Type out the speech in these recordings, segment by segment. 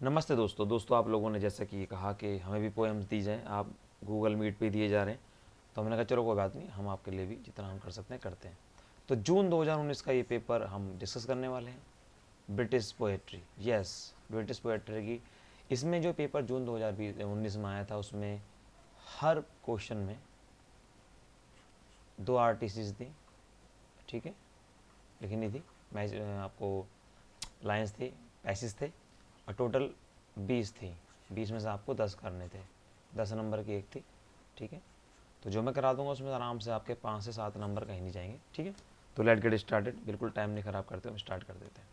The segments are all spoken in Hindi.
नमस्ते दोस्तों आप लोगों ने जैसा कि कहा कि हमें भी पोएम्स दी जाएँ, आप गूगल मीट पे दिए जा रहे हैं, तो हमने कहा चलो कोई बात नहीं, हम आपके लिए भी जितना हम कर सकते हैं करते हैं। तो जून 2019 का ये पेपर हम डिस्कस करने वाले हैं, British poetry. Yes, British poetry की इसमें जो पेपर जून 2019 में आया था, उसमें हर क्वेश्चन में 2 आरटीसीज थी, ठीक है, लिखनी थी। मैं आपको लाइन्स थी, पैसेज थे, और टोटल 20 थी। 20 में से आपको 10 करने थे, 10 नंबर की एक थी, ठीक है। तो जो मैं करा दूंगा उसमें आराम से आपके 5 से 7 नंबर कहीं नहीं जाएंगे, ठीक है। तो लेट गेट स्टार्टेड, बिल्कुल टाइम नहीं ख़राब करते, हम स्टार्ट कर देते हैं।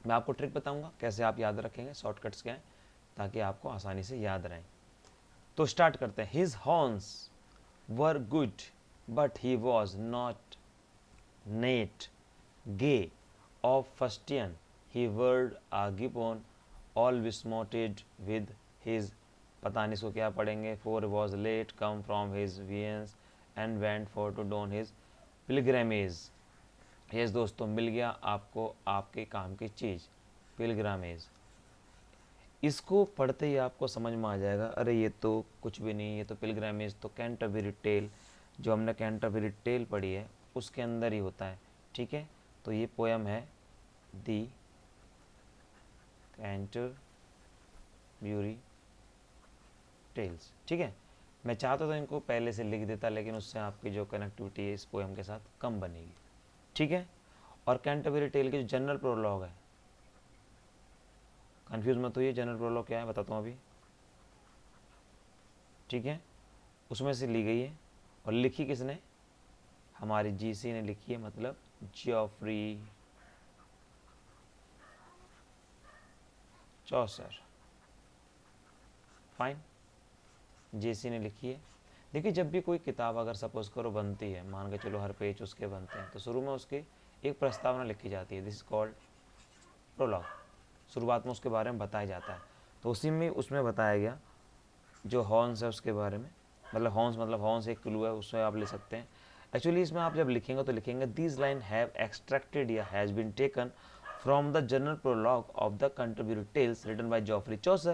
मैं आपको ट्रिक बताऊंगा कैसे आप याद रखेंगे, शॉर्टकट्स क्या हैं, ताकि आपको आसानी से याद रहें। तो स्टार्ट करते हैं। His horns were good but he was not net gay of fustian, he word a gibbon, all besmoted with his, पता नहीं इसको क्या पढ़ेंगे, for was late come from his viands and went for to don his pilgrimage। Yes दोस्तों, मिल गया आपको आपके काम की चीज़, पिलग्रामेज। इसको पढ़ते ही आपको समझ में आ जाएगा, अरे ये तो कुछ भी नहीं, ये तो पिलग्रामेज तो कैंटरबरी टेल, जो हमने कैंटरबरी टेल पढ़ी है उसके अंदर ही होता है, ठीक है। तो ये पोएम है दी कैंटरबरी टेल्स, ठीक है। मैं चाहता तो इनको पहले से लिख देता, लेकिन उससे आपकी जो कनेक्टिविटी है इस पोएम के साथ कम बनेगी, ठीक है। और कैंटरबरी टेल की जो जनरल प्रोलॉग है, कंफ्यूज मत होइए, जनरल प्रोलॉग क्या है बताता हूँ अभी, ठीक है। उसमें से ली गई है, और लिखी किसने, हमारी जीसी ने लिखी है, मतलब जॉफ्री चौसर, फाइन, जेसी ने लिखी है। देखिए, जब भी कोई किताब अगर सपोज करो बनती है, मान के चलो हर पेज उसके बनते हैं, तो शुरू में उसकी एक प्रस्तावना लिखी जाती है, दिस इज कॉल्ड प्रोलॉग। शुरुआत में उसके बारे में बताया जाता है। तो उसी में उसमें बताया गया जो हॉर्न्स है उसके बारे में, मतलब हॉर्न्स एक क्लू है, उसमें आप ले सकते हैं। एक्चुअली इसमें आप जब लिखेंगे तो लिखेंगे दीज लाइन हैव एक्सट्रैक्टेड या has been taken from the general prologue of the Canterbury Tales written by Geoffrey Chaucer.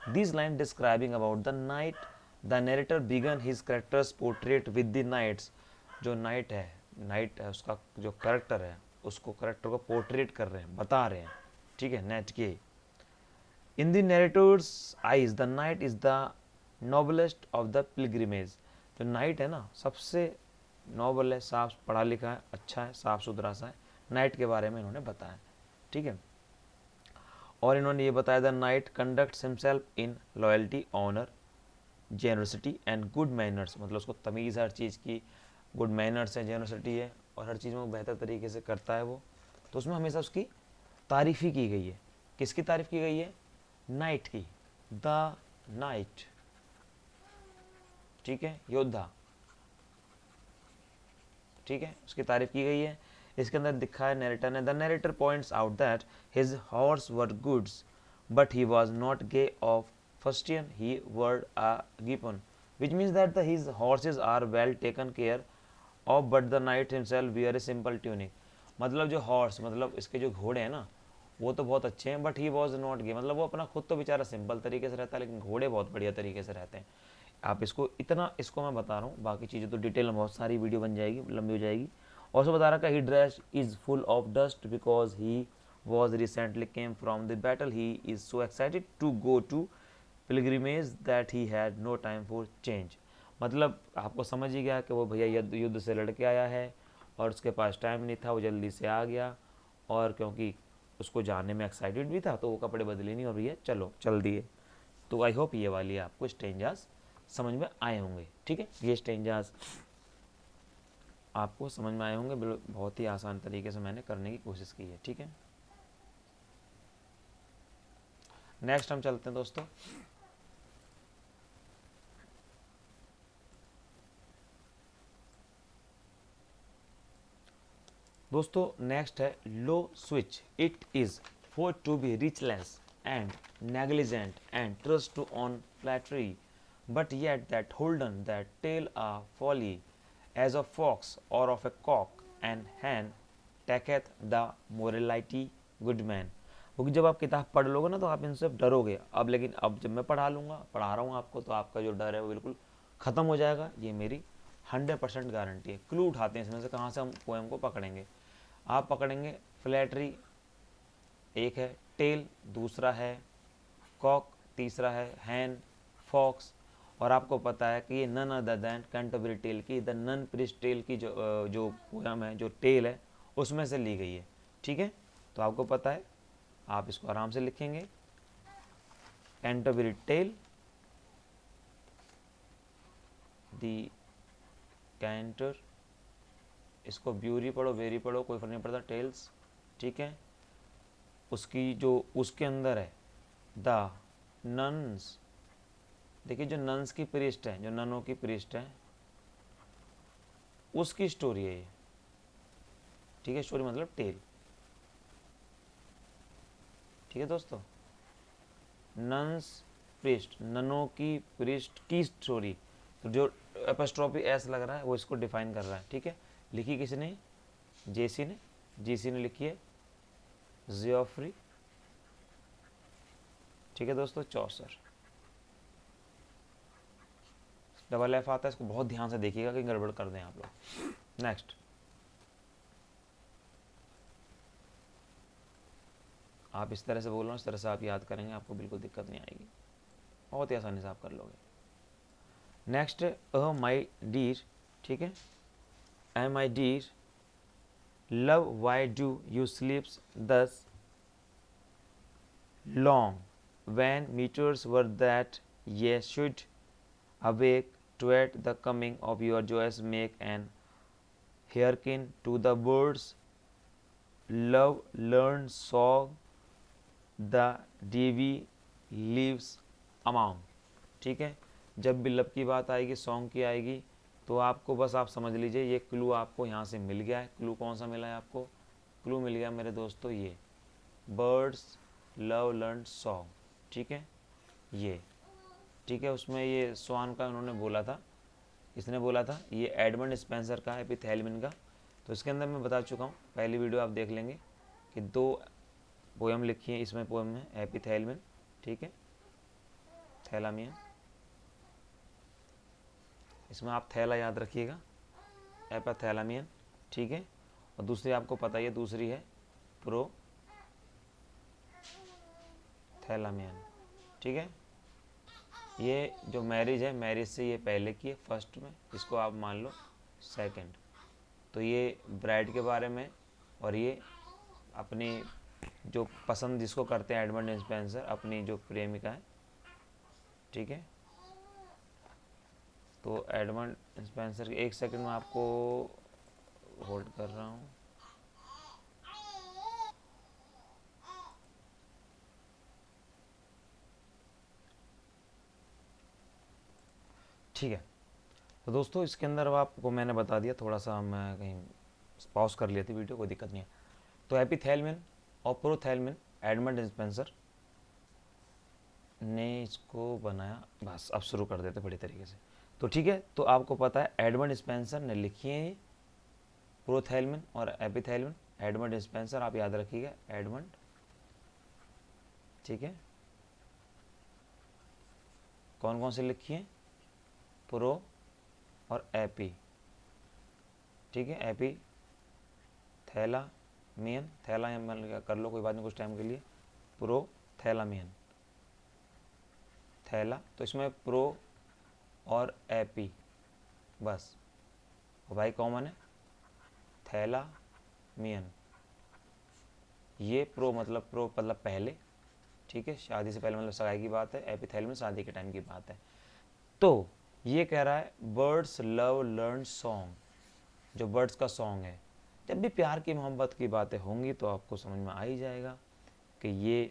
These lines describing about the night, the narrator began his character's portrait with the knights। जो नाइट है उसका जो करेक्टर है, उसको करेक्टर को पोर्ट्रेट कर रहे हैं, बता रहे हैं, ठीक है, नेट के। In the narrator's eyes the knight is the noblest of the pilgrimage. जो नाइट है ना, सबसे नॉबल है, साफ पढ़ा लिखा है, अच्छा है, साफ सुथरा सा है, नाइट के बारे में इन्होंने बताया, ठीक है। और इन्होंने ये बताया, the knight conducts himself in loyalty, honour, generosity and good manners. मतलब उसको तमीज़ हर चीज़ की, गुड मैनर्स है, जेनरसिटी है, और हर चीज़ में वो बेहतर तरीके से करता है वो। तो उसमें हमेशा उसकी तारीफ़ ही की गई है। किसकी तारीफ़ की गई है, नाइट की, द नाइट, ठीक है, योद्धा, ठीक है, उसकी तारीफ़ की गई है। इसके अंदर दिखा है नैरेटर ने, the narrator points out that his horse were goods but he was not gay of fustian, he wore a gipon, which means that the his horses are well taken care of but the knight himself wear a simple tunic. मतलब जो हॉर्स, मतलब इसके जो घोड़े हैं ना, वो तो बहुत अच्छे हैं, बट ही वॉज नॉट गे, मतलब वो अपना खुद तो बेचारा सिंपल तरीके से रहता है, लेकिन घोड़े बहुत बढ़िया तरीके से रहते हैं। आप इसको इतना, इसको मैं बता रहा हूँ, बाकी चीज़ें तो डिटेल में बहुत सारी वीडियो बन जाएगी, लंबी हो जाएगी। और उसमें बता रहा है, he dress is full of dust because he was recently came from the battle, he is so excited to go to pilgrimage that he had no time for change. मतलब आपको समझ ही गया कि वो भैया युद्ध से लड़के आया है, और उसके पास टाइम नहीं था, वो जल्दी से आ गया, और क्योंकि उसको जाने में एक्साइटेड भी था, तो वो कपड़े बदले नहीं, और भैया चलो चल दिए। तो आई होप ये वाली आपको स्टेंजास समझ में आए होंगे, ठीक है। ये स्टेंजास आपको समझ में आए होंगे, बहुत ही आसान तरीके से मैंने करने की कोशिश की है, ठीक है। नेक्स्ट हम चलते हैं दोस्तों। दोस्तों नेक्स्ट है low switch, it is for to be reckless and negligent and trust to on flattery, but yet that holden that tell a folly as of fox or of a cock and hen taketh the morality good man, क्योंकि जब आप किताब पढ़ लोगे ना तो आप इनसे डरोगे। अब लेकिन अब जब मैं पढ़ा रहा हूँ आपको, तो आपका जो डर है वो बिल्कुल ख़त्म हो जाएगा, ये मेरी 100% गारंटी है। क्लू उठाते हैं इसमें से कहाँ से हम पोएम को पकड़ेंगे। आप पकड़ेंगे फ्लैटरी एक है, टेल दूसरा है, कॉक तीसरा है, हैन, फॉक्स, और आपको पता है कि ये nun other than Canterbury tale की, द नन प्रिस्ट टेल की जो पोएम है, जो टेल है, उसमें से ली गई है। ठीक है, तो आपको पता है, आप इसको आराम से लिखेंगे, कैंटरबरी टेल, दी कैंटर, इसको ब्यूरी पढ़ो, वेरी पढ़ो, कोई फर्क नहीं पड़ता, टेल्स। ठीक है, उसकी जो उसके अंदर है द नन्स, देखिए जो नन्स की प्रीस्ट है, जो ननों की प्रीस्ट है, उसकी स्टोरी है ये। ठीक है, स्टोरी मतलब टेल। ठीक है दोस्तों, नन्स प्रीस्ट, ननों की प्रीस्ट की स्टोरी, तो जो एपोस्ट्रोफी एस लग रहा है वो इसको डिफाइन कर रहा है। ठीक है, लिखी किसने? जेसी ने, जीसी ने लिखी है जियोफ्री। ठीक है दोस्तों, चौसर, डबल एफ आता है, इसको बहुत ध्यान से देखिएगा कि गड़बड़ कर दें आप लोग। नेक्स्ट, आप इस तरह से बोल रहे हो, इस तरह से आप याद करेंगे, आपको बिल्कुल दिक्कत नहीं आएगी, बहुत ही आसानी से आप कर लोगे। नेक्स्ट, माई डीर, ठीक है, ah my dear love why do you sleeps thus long when meters were that ye should awake to at the coming of your joyous make and hearken to the birds love learned song the dewy leaves among। ठीक है, जब भी लब की बात आएगी, सॉन्ग की आएगी, तो आपको बस आप समझ लीजिए ये क्लू आपको यहाँ से मिल गया है। क्लू कौन सा मिला है आपको? क्लू मिल गया मेरे दोस्तों, ये बर्ड्स लव लर्न सॉन्ग। ठीक है, ये ठीक है, उसमें ये स्वान का उन्होंने बोला था, इसने बोला था, ये एडमंड स्पेंसर का है, एपिथेलमिन का। तो इसके अंदर मैं बता चुका हूँ, पहली वीडियो आप देख लेंगे कि 2 पोएम लिखी है इसमें, पोएम में एपिथेलमिन, ठीक है, थैलामियन, इसमें आप थैला याद रखिएगा, एपिथेलामियन। ठीक है, और दूसरी आपको पता ही है, दूसरी है प्रो थैलामियन। ठीक है, ये जो मैरिज है, मैरिज से ये पहले की है, फर्स्ट में, इसको आप मान लो सेकंड। तो ये ब्राइड के बारे में, और ये अपनी जो पसंद जिसको करते हैं एडमंड स्पेंसर, अपनी जो प्रेमिका है। ठीक है, तो एडमंड स्पेंसर, एक सेकंड में आपको होल्ड कर रहा हूँ। ठीक है, तो दोस्तों इसके अंदर अब आपको मैंने बता दिया, थोड़ा सा मैं कहीं पॉज कर लिया थी वीडियो, कोई दिक्कत नहीं है। तो एपिथेलमिन और प्रोथेलमिन एडमंड स्पेंसर ने इसको बनाया। बस अब शुरू कर देते बड़ी तरीके से। तो ठीक है, तो आपको पता है एडमंड स्पेंसर ने लिखी है ये प्रोथेलमिन और एपिथेलमिन। एडमंड स्पेंसर आप याद रखिएगा, एडमंड, ठीक है, कौन कौन से लिखी है? प्रो और एपी। ठीक है, एपी थैलामियन, थैला कर लो, कोई बात नहीं कुछ टाइम के लिए, प्रो थैलामियन, थैला, तो इसमें प्रो और एपी बस, और भाई कॉमन है थैलामियन। ये प्रो मतलब पहले, ठीक है, शादी से पहले मतलब सगाई की बात है, एपिथेलमिन शादी के टाइम की बात है। तो ये कह रहा है बर्ड्स लव लर्न सॉन्ग, जो बर्ड्स का सॉन्ग है। जब भी प्यार की मोहब्बत की बातें होंगी तो आपको समझ में आ ही जाएगा कि ये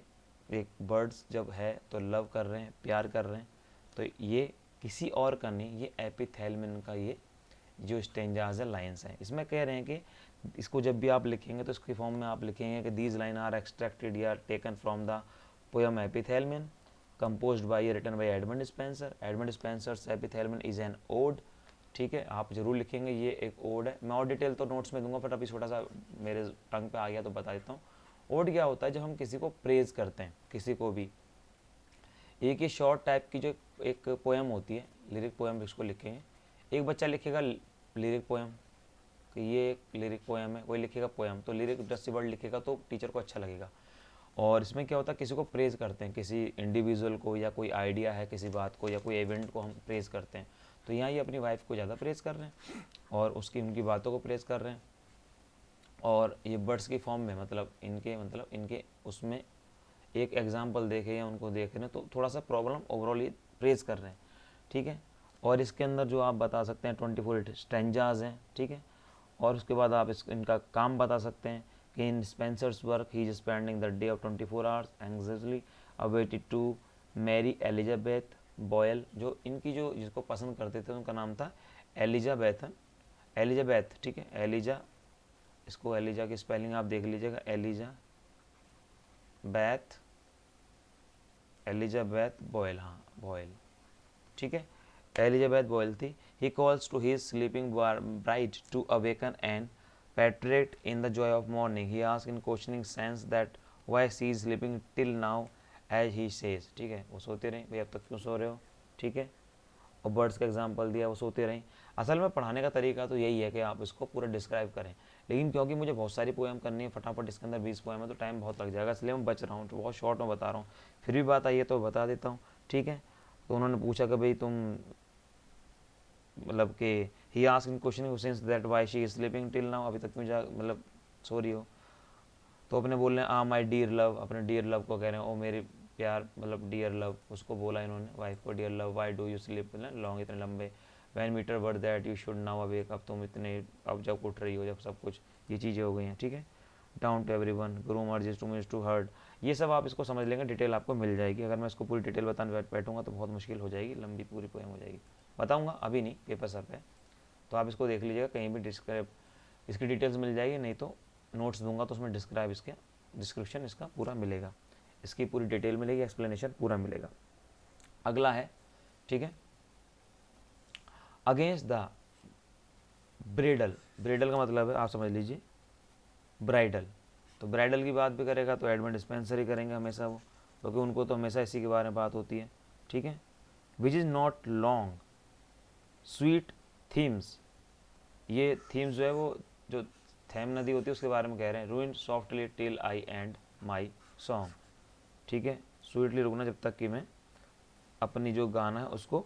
एक बर्ड्स जब है तो लव कर रहे हैं, प्यार कर रहे हैं, तो ये किसी और का नहीं, ये एपिथेलमिन का ये जो स्टेंजाज है, लाइन्स हैं। इसमें कह रहे हैं कि इसको जब भी आप लिखेंगे तो इसकी फॉर्म में आप लिखेंगे कि दीज लाइन आर एक्सट्रैक्टेड या taken from the poem epithalamion composed by written by Edmund Spencer. Edmund Spencer's Epithalamion is an ode ठीक है, आप जरूर लिखेंगे। ये एक ओड है, मैं और डिटेल तो नोट्स में दूंगा, बट अभी छोटा सा मेरे टंग पे आ गया तो बता देता हूँ। ओड क्या होता है, जब हम किसी को प्रेज करते हैं, किसी को भी, एक ये शॉर्ट टाइप की जो एक पोएम होती है, लिरिक पोएम जिसको लिखेंगे। एक बच्चा लिखेगा लिरिक पोएम कि ये एक लिरिक पोएम है, कोई लिखेगा पोएम, तो लिरिक जस्ट वर्ड लिखेगा तो टीचर को अच्छा लगेगा। और इसमें क्या होता है, किसी को प्रेज करते हैं, किसी इंडिविजुअल को, या कोई आइडिया है किसी बात को, या कोई इवेंट को हम प्रेज करते हैं। तो यहाँ ये अपनी वाइफ को ज़्यादा प्रेज कर रहे हैं और उसकी उनकी बातों को प्रेज कर रहे हैं। और ये वर्ड्स की फॉर्म में, मतलब इनके उसमें एक एग्जाम्पल देखे या उनको देख रहे हैं तो थोड़ा सा प्रॉब्लम ओवरऑल ये प्रेज कर रहे हैं, ठीक है। और इसके अंदर जो आप बता सकते हैं 24 स्टैंजाज हैं, ठीक है। और उसके बाद आप इनका काम बता सकते हैं कि in Spenser's work he is spending the day of 24 hours anxiously awaited to marry Elizabeth Boyle. जो इनकी जो जिसको पसंद करते थे उनका नाम था एलिजाबेथ, ठीक है, एलिजा। इसको एलिजा की स्पेलिंग आप देख लीजिएगा, एलिजाबेथ बॉयल, हाँ बॉयल, ठीक है, एलिजाबेथ बॉयल थी। He calls to his sleeping bride to awaken and partake in the joy of morning. He ask in questioning sense that why she is sleeping till now as he says, ठीक है, वो सोते रहे भाई अब तक क्यों सो रहे हो, ठीक है। और बर्ड्स का एग्जाम्पल दिया, वो सोते रहें। असल में पढ़ाने का तरीका तो यही है कि आप इसको पूरा डिस्क्राइब करें, लेकिन क्योंकि मुझे बहुत सारी पोएम करनी है फटाफट, इसके अंदर 20 पोएम है तो टाइम बहुत लग जाएगा, इसलिए मैं बच रहा हूँ, तो बहुत शॉर्ट में बता रहा हूँ। फिर भी बात आई है तो बता देता हूँ, ठीक है। तो उन्होंने पूछा कि भाई तुम, मतलब कि he asked in questioning since that why she is sleeping till now, अभी तक क्यों मतलब सो रही हो। तो अपने बोल रहे हैं माई डियर लव, अपने डियर लव को कह रहे हैं, ओ मेरे प्यार, मतलब डियर लव, उसको बोला इन्होंने वाइफ को, dear love why do you sleep long, इतने लंबे, when meter word that you should now awake, अब तुम इतने, अब जब उठ रही हो, जब सब कुछ ये चीज़ें हो गई हैं, ठीक है। Down to every one, groom urges to means to hurt, ये सब आप इसको समझ लेंगे, डिटेल आपको मिल जाएगी। अगर मैं इसको पूरी डिटेल बताने बैठूंगा तो बहुत मुश्किल हो जाएगी, लंबी पूरी पोएम हो जाएगी। बताऊंगा अभी नहीं, पेपर सर पे, तो आप इसको देख लीजिएगा, कहीं भी डिस्क्राइब इसकी डिटेल्स मिल जाएगी, नहीं तो नोट्स दूंगा तो उसमें डिस्क्रिप्शन इसका पूरा मिलेगा, इसकी पूरी डिटेल मिलेगी, एक्सप्लेनेशन पूरा मिलेगा। अगला है, ठीक है, अगेंस्ट द ब्रेडल। ब्रेडल का मतलब है, आप समझ लीजिए, ब्राइडल। तो ब्राइडल की बात भी करेगा तो एडमंड स्पेंसर ही करेंगे हमेशा वो, क्योंकि उनको तो हमेशा इसी के बारे में बात होती है, ठीक है। Which is not long sweet themes, ये थीम्स जो है वो जो थैम नदी होती है उसके बारे में कह रहे हैं। रूइन softly till I and my song, ठीक है, स्वीटली रुकना जब तक कि मैं अपनी जो गाना है उसको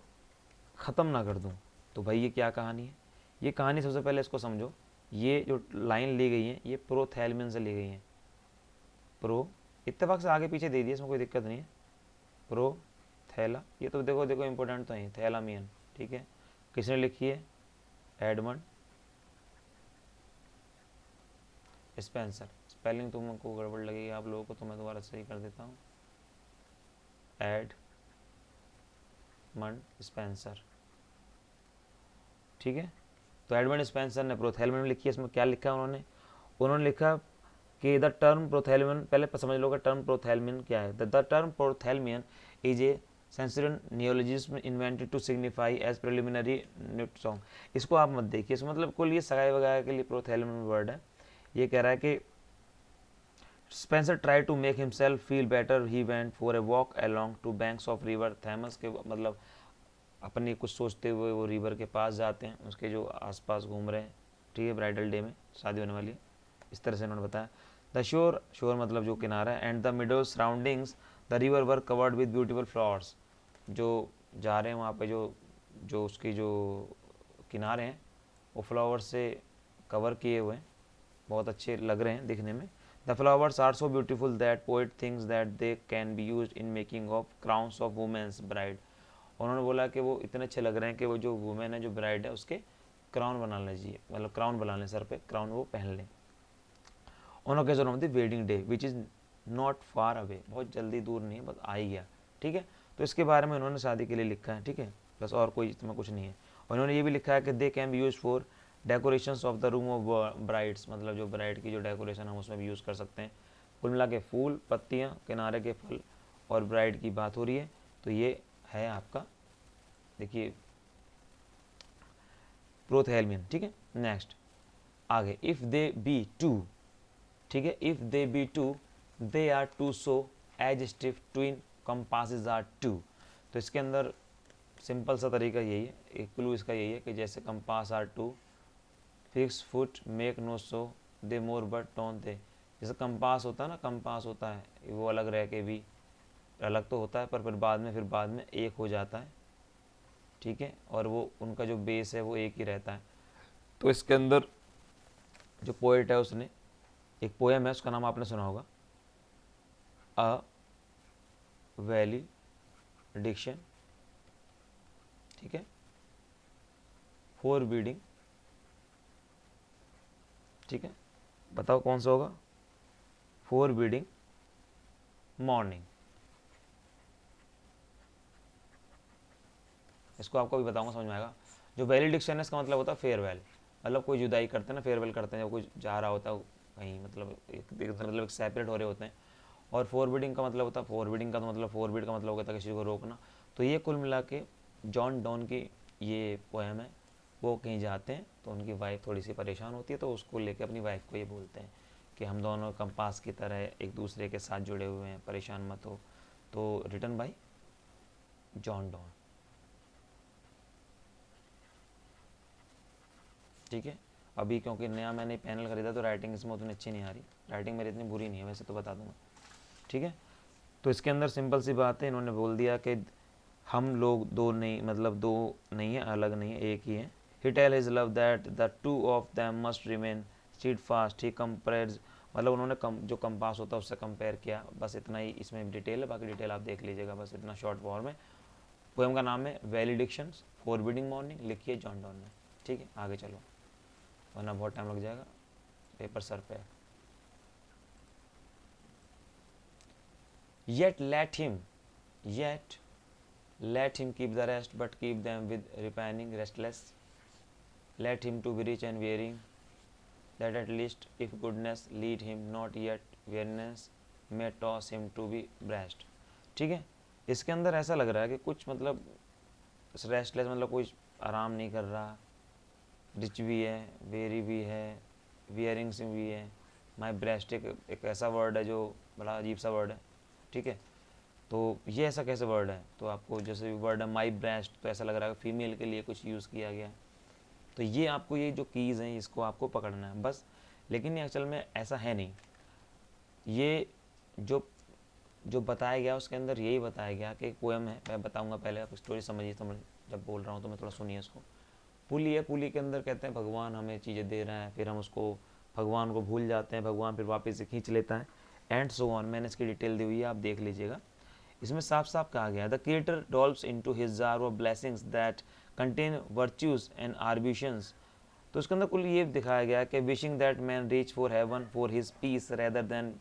ख़त्म ना कर दूं। तो भाई ये क्या कहानी है, ये कहानी सबसे पहले इसको समझो। ये जो लाइन ली गई है ये प्रोथैलमिन से ली गई है, प्रो इत्तेफाक से आगे पीछे दे दिया, इसमें कोई दिक्कत नहीं है। प्रो थैला, ये तो देखो देखो इंपॉर्टेंट तो है, थैलामियन, ठीक है। किसने लिखी है, एडमंड स्पेंसर। स्पेलिंग तुमको गड़बड़ लगेगी आप लोगों को तो मैं दोबारा सही कर देता हूँ, एडमंड स्पेंसर, ठीक है। तो एडमंड स्पेंसर ने प्रोथैलमिन लिखी है, इसमें क्या लिखा है उन्होंने, उन्होंने लिखा कि द टर्म प्रोथैलमिन, पहले समझ लो कि टर्म प्रोथैलमिन क्या है। The term prothalamion is a Spenserian neologism invented to signify as preliminary nuptial song. इसको आप मत देखिए, इसका मतलब कुल ये सगाई वगैरह के लिए प्रोथैलमिन वर्ड है। ये कह रहा है कि Spenser try to make himself feel better, he went for a walk along to banks of river Thames, के मतलब अपनी कुछ सोचते हुए वो रिवर के पास जाते हैं, उसके जो आसपास घूम रहे हैं, ठीक है, ब्राइडल डे में, शादी होने वाली है, इस तरह से उन्होंने बताया। द शोर, शोर मतलब जो किनारा है, and the मिडो surroundings the river were covered with beautiful flowers, जो जा रहे हैं वहाँ पे जो जो उसकी जो किनारे हैं वो फ्लावर से कवर किए हुए हैं, बहुत अच्छे लग रहे हैं दिखने में। The flowers are so beautiful that poet things that they can be use in making of crowns of women's bride. उन्होंने बोला कि वो इतने अच्छे लग रहे हैं कि वो जो वुमेन है, जो ब्राइड है, उसके क्राउन बना लीजिए, मतलब क्राउन बना लें, सर पे क्राउन वो पहन लें। On occasion of the wedding day which is not far away, बहुत जल्दी दूर नहीं है, बस आ ही गया, ठीक है। तो इसके बारे में उन्होंने शादी के लिए लिखा है, ठीक है, बस और कोई इसमें कुछ नहीं है। और उन्होंने ये भी लिखा है कि दे can be use for decorations of the room of brides, मतलब जो ब्राइड की जो डेकोरेशन हम उसमें भी यूज़ कर सकते हैं। कुल मिला के फूल, पत्तियाँ, किनारे के फल और ब्राइड की बात हो रही है। तो ये है आपका, देखिए प्रोथेल्मिन, ठीक है। नेक्स्ट आगे, इफ दे बी टू, ठीक है, if they be two they are two so as stiff twin compasses are two. तो इसके अंदर सिंपल सा तरीका यही है, एक क्लू इसका यही है कि जैसे compass are two fixed foot make no show they more but done they. जैसे कंपास होता है ना, कंपास होता है वो अलग रह के भी अलग तो होता है, पर फिर बाद में एक हो जाता है, ठीक है, और वो उनका जो बेस है वो एक ही रहता है। तो इसके अंदर जो पोएट है उसने एक पोएम है, उसका नाम आपने सुना होगा, अ वैलिडिक्शन, ठीक है, फॉर बीडिंग, ठीक है, बताओ कौन सा होगा, फॉर बीडिंग मॉर्निंग। इसको आपको भी बताऊंगा, समझ में आएगा। जो वैलिडिक्शन है इसका मतलब होता है फेयरवेल, मतलब कोई जुदाई करते हैं ना, फेयरवेल करते हैं जब कोई जा रहा होता है कहीं, मतलब एक सेपरेट हो रहे होते हैं। और फॉरबिडिंग का मतलब होता है, फॉरबिडिंग का तो मतलब फॉरबिड का मतलब होता है किसी को रोकना। तो ये कुल मिला के जॉन डॉन की ये पोएम है। वो कहीं जाते हैं तो उनकी वाइफ थोड़ी सी परेशान होती है, तो उसको लेके अपनी वाइफ को ये बोलते हैं कि हम दोनों कंपास की तरह एक दूसरे के साथ जुड़े हुए हैं, परेशान मत हो। तो रिटन बाय जॉन डॉन, ठीक है। अभी क्योंकि नया मैंने पैनल खरीदा तो राइटिंग इसमें उतनी अच्छी नहीं आ रही, राइटिंग मेरी इतनी बुरी नहीं है वैसे तो, बता दूंगा, ठीक है। तो इसके अंदर सिंपल सी बात है, इन्होंने बोल दिया कि हम लोग दो नहीं, मतलब दो नहीं है, अलग नहीं है, एक ही है। He tell his love that the two of them must remain steadfast, he compares, मतलब उन्होंने जो कंपास होता है उससे कंपेयर किया, बस इतना ही इसमें डिटेल है, बाकी डिटेल आप देख लीजिएगा, बस इतना शॉर्ट फॉर्म में। पोएम का नाम है वैलिडिक्शंस फॉरबिडिंग मॉर्निंग, लिखिए जॉन डॉन ने, ठीक है। आगे चलो वरना बहुत टाइम लग जाएगा, पेपर सर पे। Yet let him keep the rest, but keep them with repining restless. Let him to be rich and wearing, that at least if goodness lead him not, yet weariness may toss him to be breast. ठीक है। इसके अंदर ऐसा लग रहा है कि कुछ मतलब रेस्टलेस मतलब कोई आराम नहीं कर रहा, रिच भी है, वेरी भी है, वियरिंग्स भी है, माई ब्रेस्ट एक ऐसा वर्ड है जो बड़ा अजीब सा वर्ड है, ठीक है। तो ये ऐसा कैसे वर्ड है, तो आपको जैसे वर्ड है माई ब्रेस्ट, तो ऐसा लग रहा है फीमेल के लिए कुछ यूज़ किया गया है। तो ये आपको ये जो कीज़ हैं इसको आपको पकड़ना है बस, लेकिन ये असल में ऐसा है नहीं। ये जो जो बताया गया उसके अंदर यही बताया गया कि एक पोएम है, मैं बताऊंगा पहले आप स्टोरी समझिए, जब बोल रहा हूँ तो मैं थोड़ा सुनिए इसको। पुली है, पुली के अंदर कहते हैं भगवान हमें चीज़ें दे रहे हैं, फिर हम उसको भगवान को भूल जाते हैं, भगवान फिर वापस से खींच लेता है, एंड सो ऑन। मैंने इसकी डिटेल दी हुई है, आप देख लीजिएगा। इसमें साफ साफ कहा गया, the creator delves into his jar of blessings that contain virtues and ambitions. तो उसके अंदर कुल ये दिखाया गया कि wishing that man reach for heaven for his peace rather than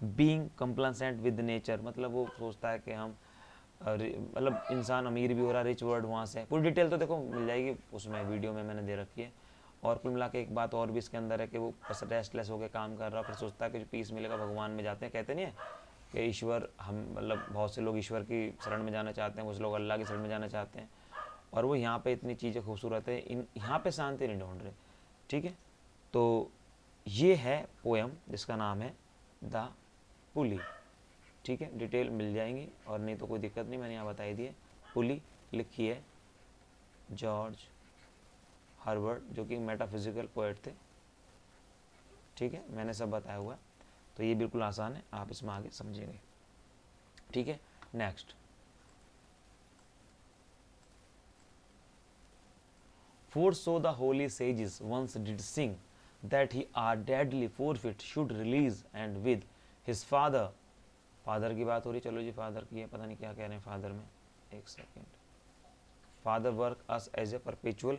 being complacent with nature. मतलब वो सोचता है कि हम मतलब इंसान अमीर भी हो रहा है, रिच वर्ड वहाँ से। पूरी डिटेल तो देखो मिल जाएगी उसमें, वीडियो में मैंने दे रखी है। और कुल मिला के एक बात और भी इसके अंदर है कि वो बस रेस्टलेस होकर काम कर रहा है, फिर सोचता है कि जो पीस मिलेगा भगवान में जाते हैं, कहते नहीं है कि ईश्वर, हम मतलब बहुत से लोग ईश्वर की शरण में जाना चाहते हैं, कुछ लोग अल्लाह की शरण में जाना चाहते हैं, और वो यहाँ पे इतनी चीज़ें खूबसूरत है, इन यहाँ पे शांति नहीं ढूंढ रहे, ठीक है। तो ये है पोएम जिसका नाम है द पुली, ठीक है। डिटेल मिल जाएंगी और नहीं तो कोई दिक्कत नहीं, मैंने यहाँ बताई दी है। पुली लिखी है जॉर्ज हर्बर्ट, जो कि मेटाफिजिकल पोएट थे, ठीक है। मैंने सब बताया हुआ है, तो ये बिल्कुल आसान है, आप इसमें आगे समझेंगे, ठीक है। Next, For so the holy sages once did sing, that he our deadly forfeit should release, and with his father, father की बात हो रही, चलो जी फादर की है, पता नहीं क्या कह रहे हैं फादर में, एक second, father work us as a perpetual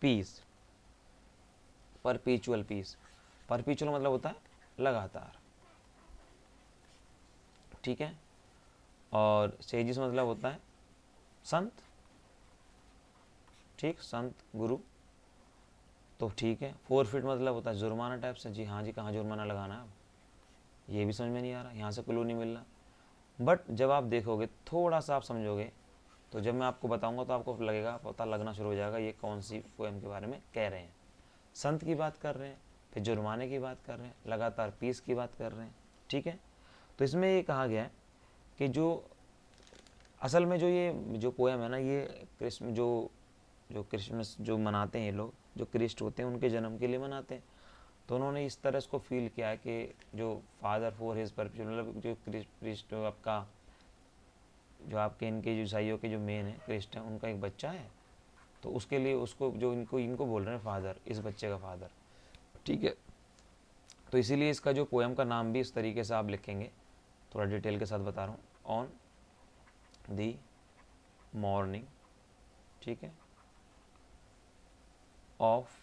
peace, perpetual peace, perpetual मतलब होता है लगातार, ठीक है। और सेजिस मतलब होता है संत, ठीक, संत गुरु, तो ठीक है। फोरफिट मतलब होता है जुर्माना टाइप से, जी हाँ जी, कहाँ जुर्माना लगाना है, ये भी समझ में नहीं आ रहा, यहाँ से क्लू नहीं मिल रहा। बट जब आप देखोगे थोड़ा सा आप समझोगे तो जब मैं आपको बताऊंगा तो आपको लगेगा, पता लगना शुरू हो जाएगा ये कौन सी पोएम के बारे में कह रहे हैं। संत की बात कर रहे हैं, फिर जुर्माने की बात कर रहे हैं, लगातार पीस की बात कर रहे हैं। ठीक है, तो इसमें ये कहा गया है कि जो असल में जो पोएम है ना, ये क्रिस्म जो क्रिसमस जो मनाते हैं ये लोग, जो क्रिस्ट होते हैं उनके जन्म के लिए मनाते हैं। तो उन्होंने इस तरह इसको फील किया है कि जो फादर फॉर हिज परपेचुअल, मतलब जो क्रिस्ट आपका, जो आपके इनके जो ईसाइयों के जो मेन है क्रिस्ट हैं, उनका एक बच्चा है, तो उसके लिए उसको जो इनको बोल रहे हैं फादर, इस बच्चे का फादर। ठीक है, तो इसीलिए इसका जो पोएम का नाम भी इस तरीके से आप लिखेंगे, थोड़ा डिटेल के साथ बता रहा हूँ, ऑन दी मॉर्निंग, ठीक है, ऑफ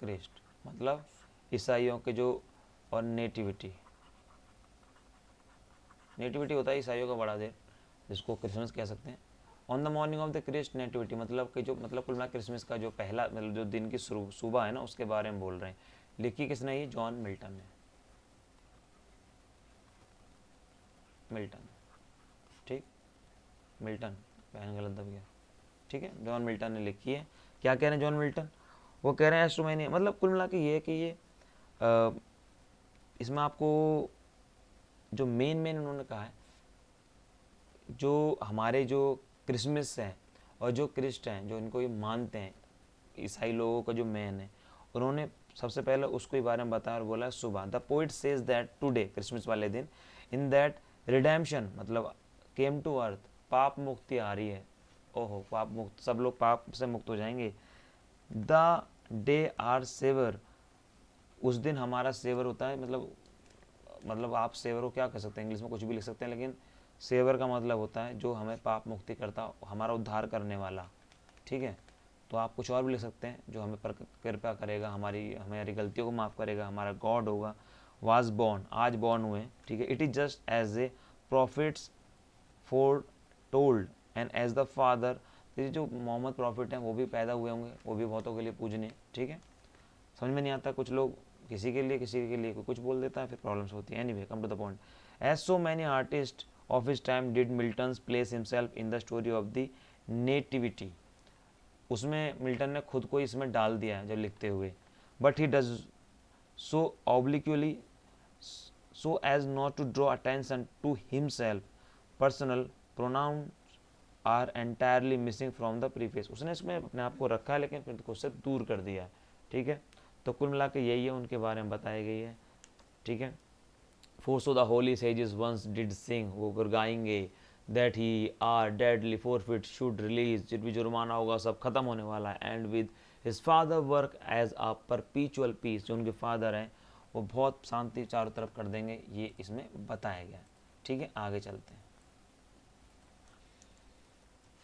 क्रिस्ट, मतलब ईसाइयों के जो, और नेटिविटी होता है ईसाइयों का बड़ा दिन, जिसको क्रिसमस कह सकते हैं। On the morning of the Christ nativity, मतलब कि जो मतलब कुल मिला क्रिसमस का जो पहला मतलब जो दिन की सुबह है ना, उसके बारे में बोल रहे हैं। लिखी किसने? ये जॉन मिल्टन ने। मिल्टन, ठीक, मिल्टन, पहन गलत दब गया। ठीक है, जॉन मिल्टन ने लिखी है। क्या कह रहे हैं जॉन मिल्टन? वो कह रहे हैं एस्ट्रोमेनिया, मतलब कुल मिला के ये है कि ये इसमें आपको जो मेन उन्होंने कहा है, जो हमारे जो क्रिसमस हैं और जो क्रिस्ट हैं, जो इनको ये मानते हैं ईसाई लोगों का जो मेन है, उन्होंने सबसे पहले उसको ही बारे में बताया और बोला सुबह। The poet says that today, Christmas वाले दिन, इन दैट रिडेम्पशन, मतलब केम टू अर्थ, पाप मुक्ति आ रही है। ओहो, पाप मुक्त, सब लोग पाप से मुक्त हो जाएंगे। द डे आर सेवर, उस दिन हमारा सेवर होता है, मतलब आप सेवर को क्या कर सकते हैं, इंग्लिश में कुछ भी लिख सकते हैं, लेकिन सेवर का मतलब होता है जो हमें पाप मुक्ति करता, हमारा उद्धार करने वाला। ठीक है, तो आप कुछ और भी लिख सकते हैं, जो हमें पर कृपा करेगा, हमारी गलतियों को माफ़ करेगा, हमारा गॉड होगा। वाज बॉर्न, आज बॉर्न हुए। ठीक है, it is just as a prophets foretold and as the father, जो मोहम्मद प्रॉफिट हैं वो भी पैदा हुए होंगे, वो भी बहुतों के लिए पूजने। ठीक है, समझ में नहीं आता, कुछ लोग किसी के लिए कोई कुछ बोल देता है, फिर प्रॉब्लम्स होती है। Anyway, come to the point. As so many artist of his time did Milton's place himself in the story of the nativity, उसमें मिल्टन ने खुद को इसमें डाल दिया है जब लिखते हुए। But he does so obliquely, so as not to draw attention to himself, personal pronoun are entirely missing from the preface, उसने इसमें अपने आप को रखा है लेकिन फिर खुद से दूर कर दिया है। ठीक है, तो कुल मिला के यही है, उनके बारे में बताई गई है। ठीक है, for so the holy sages once did sing, वो गाएंगे that he our deadly forfeit should release, जित भी जुर्माना होगा सब खत्म होने वाला है। And with his father work as a perpetual peace, जो उनके फादर हैं वो बहुत शांति चारों तरफ कर देंगे, ये इसमें बताया गया है। ठीक है, आगे चलते हैं।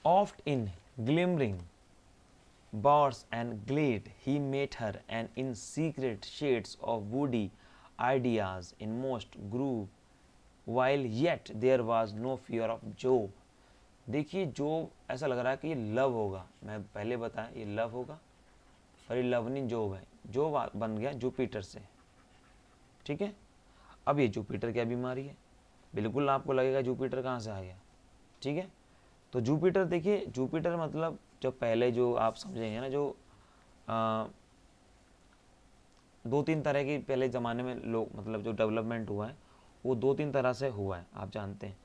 Oft in glimmering bars and glade he met her, and in secret shades of woody ideas in most grew, while yet there was no fear of Job. देखिए, जोब ऐसा लग रहा है कि ये लव होगा, मैं पहले बताया ये लव होगा, और ये लव नहीं जोब है। जोब बन गया जुपिटर से। ठीक है, अब ये जुपिटर क्या बीमारी है, बिल्कुल आपको लगेगा जुपिटर कहाँ से आ गया। ठीक है, तो जुपिटर, देखिए जुपिटर मतलब जो पहले जो आप समझेंगे ना, जो दो तीन तरह की पहले ज़माने में लोग, मतलब जो डेवलपमेंट हुआ है वो दो तीन तरह से हुआ है, आप जानते हैं।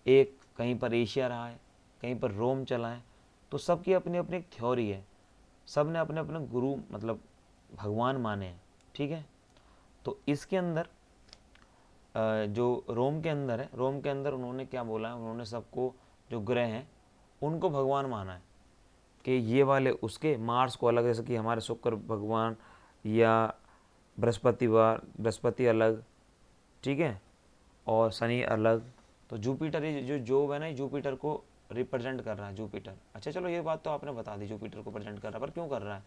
एक कहीं पर एशिया रहा है, कहीं पर रोम चला है, तो सबकी अपनी अपनी एक थ्योरी है, सब ने अपने अपने गुरु मतलब भगवान माने हैं। ठीक है, तो इसके अंदर जो रोम के अंदर है, रोम के अंदर उन्होंने क्या बोला है, उन्होंने सबको जो ग्रह हैं उनको भगवान माना है, कि ये वाले उसके, मार्स को अलग, जैसे कि हमारे शुक्र भगवान या बृहस्पति अलग, ठीक है, और शनि अलग। तो जुपिटर, ये जो जोब है ना, जुपिटर को रिप्रेजेंट कर रहा है, जुपिटर। अच्छा चलो, ये बात तो आपने बता दी, जुपिटर को प्रेजेंट कर रहा है, पर क्यों कर रहा है?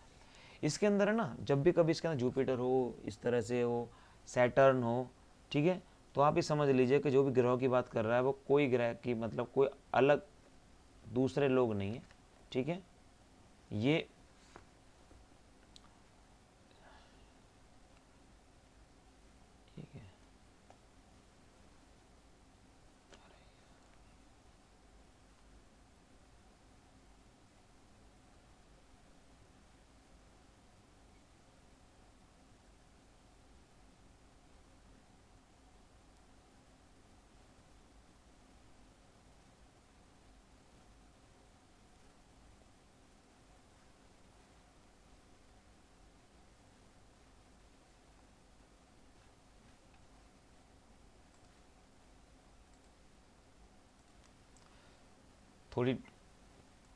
इसके अंदर है ना, जब भी कभी इसके अंदर जुपिटर हो, इस तरह से हो, सैटर्न हो, ठीक है, तो आप ये समझ लीजिए कि जो भी ग्रहों की बात कर रहा है वो कोई ग्रह की, मतलब कोई अलग दूसरे लोग नहीं है। ठीक है, ये ठीक है, थोड़ी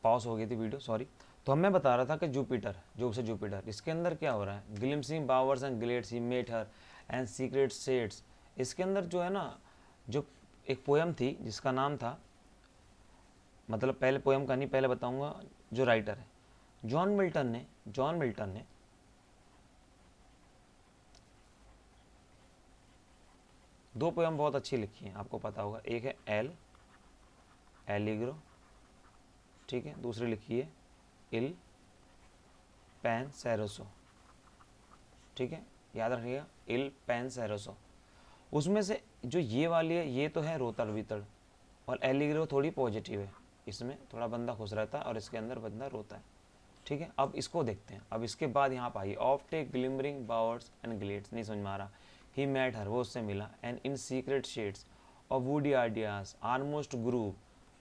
पॉज हो गई थी वीडियो, सॉरी। तो मैं बता रहा था कि जुपिटर, जो उसे जुपिटर, इसके अंदर क्या हो रहा है, glimpsing bowers and glades he met her and secret shades. इसके अंदर जो है ना, जो एक पोयम थी जिसका नाम था, मतलब पहले पोयम का नहीं, पहले बताऊंगा जो राइटर है, जॉन मिल्टन ने दो पोयम बहुत अच्छी लिखी हैं, आपको पता होगा। एक है एलिग्रो, ठीक है, दूसरी लिखी है इल पेंसेरोसो, ठीक है, याद रखिएगा, इल पेंसेरोसो। उसमें से जो ये वाली है, ये तो है रोतड़ वितड़, और एलिग्रो थोड़ी पॉजिटिव है, इसमें थोड़ा बंदा खुश रहता है और इसके अंदर बंदा रोता है, ठीक है। अब इसको देखते हैं। अब इसके बाद यहाँ पर आइए, of take glimmering bowers and glades, नहीं समझ में आ रहा, ही मेट हर, वो उससे मिला, and in secret shades of woody ideas almost grove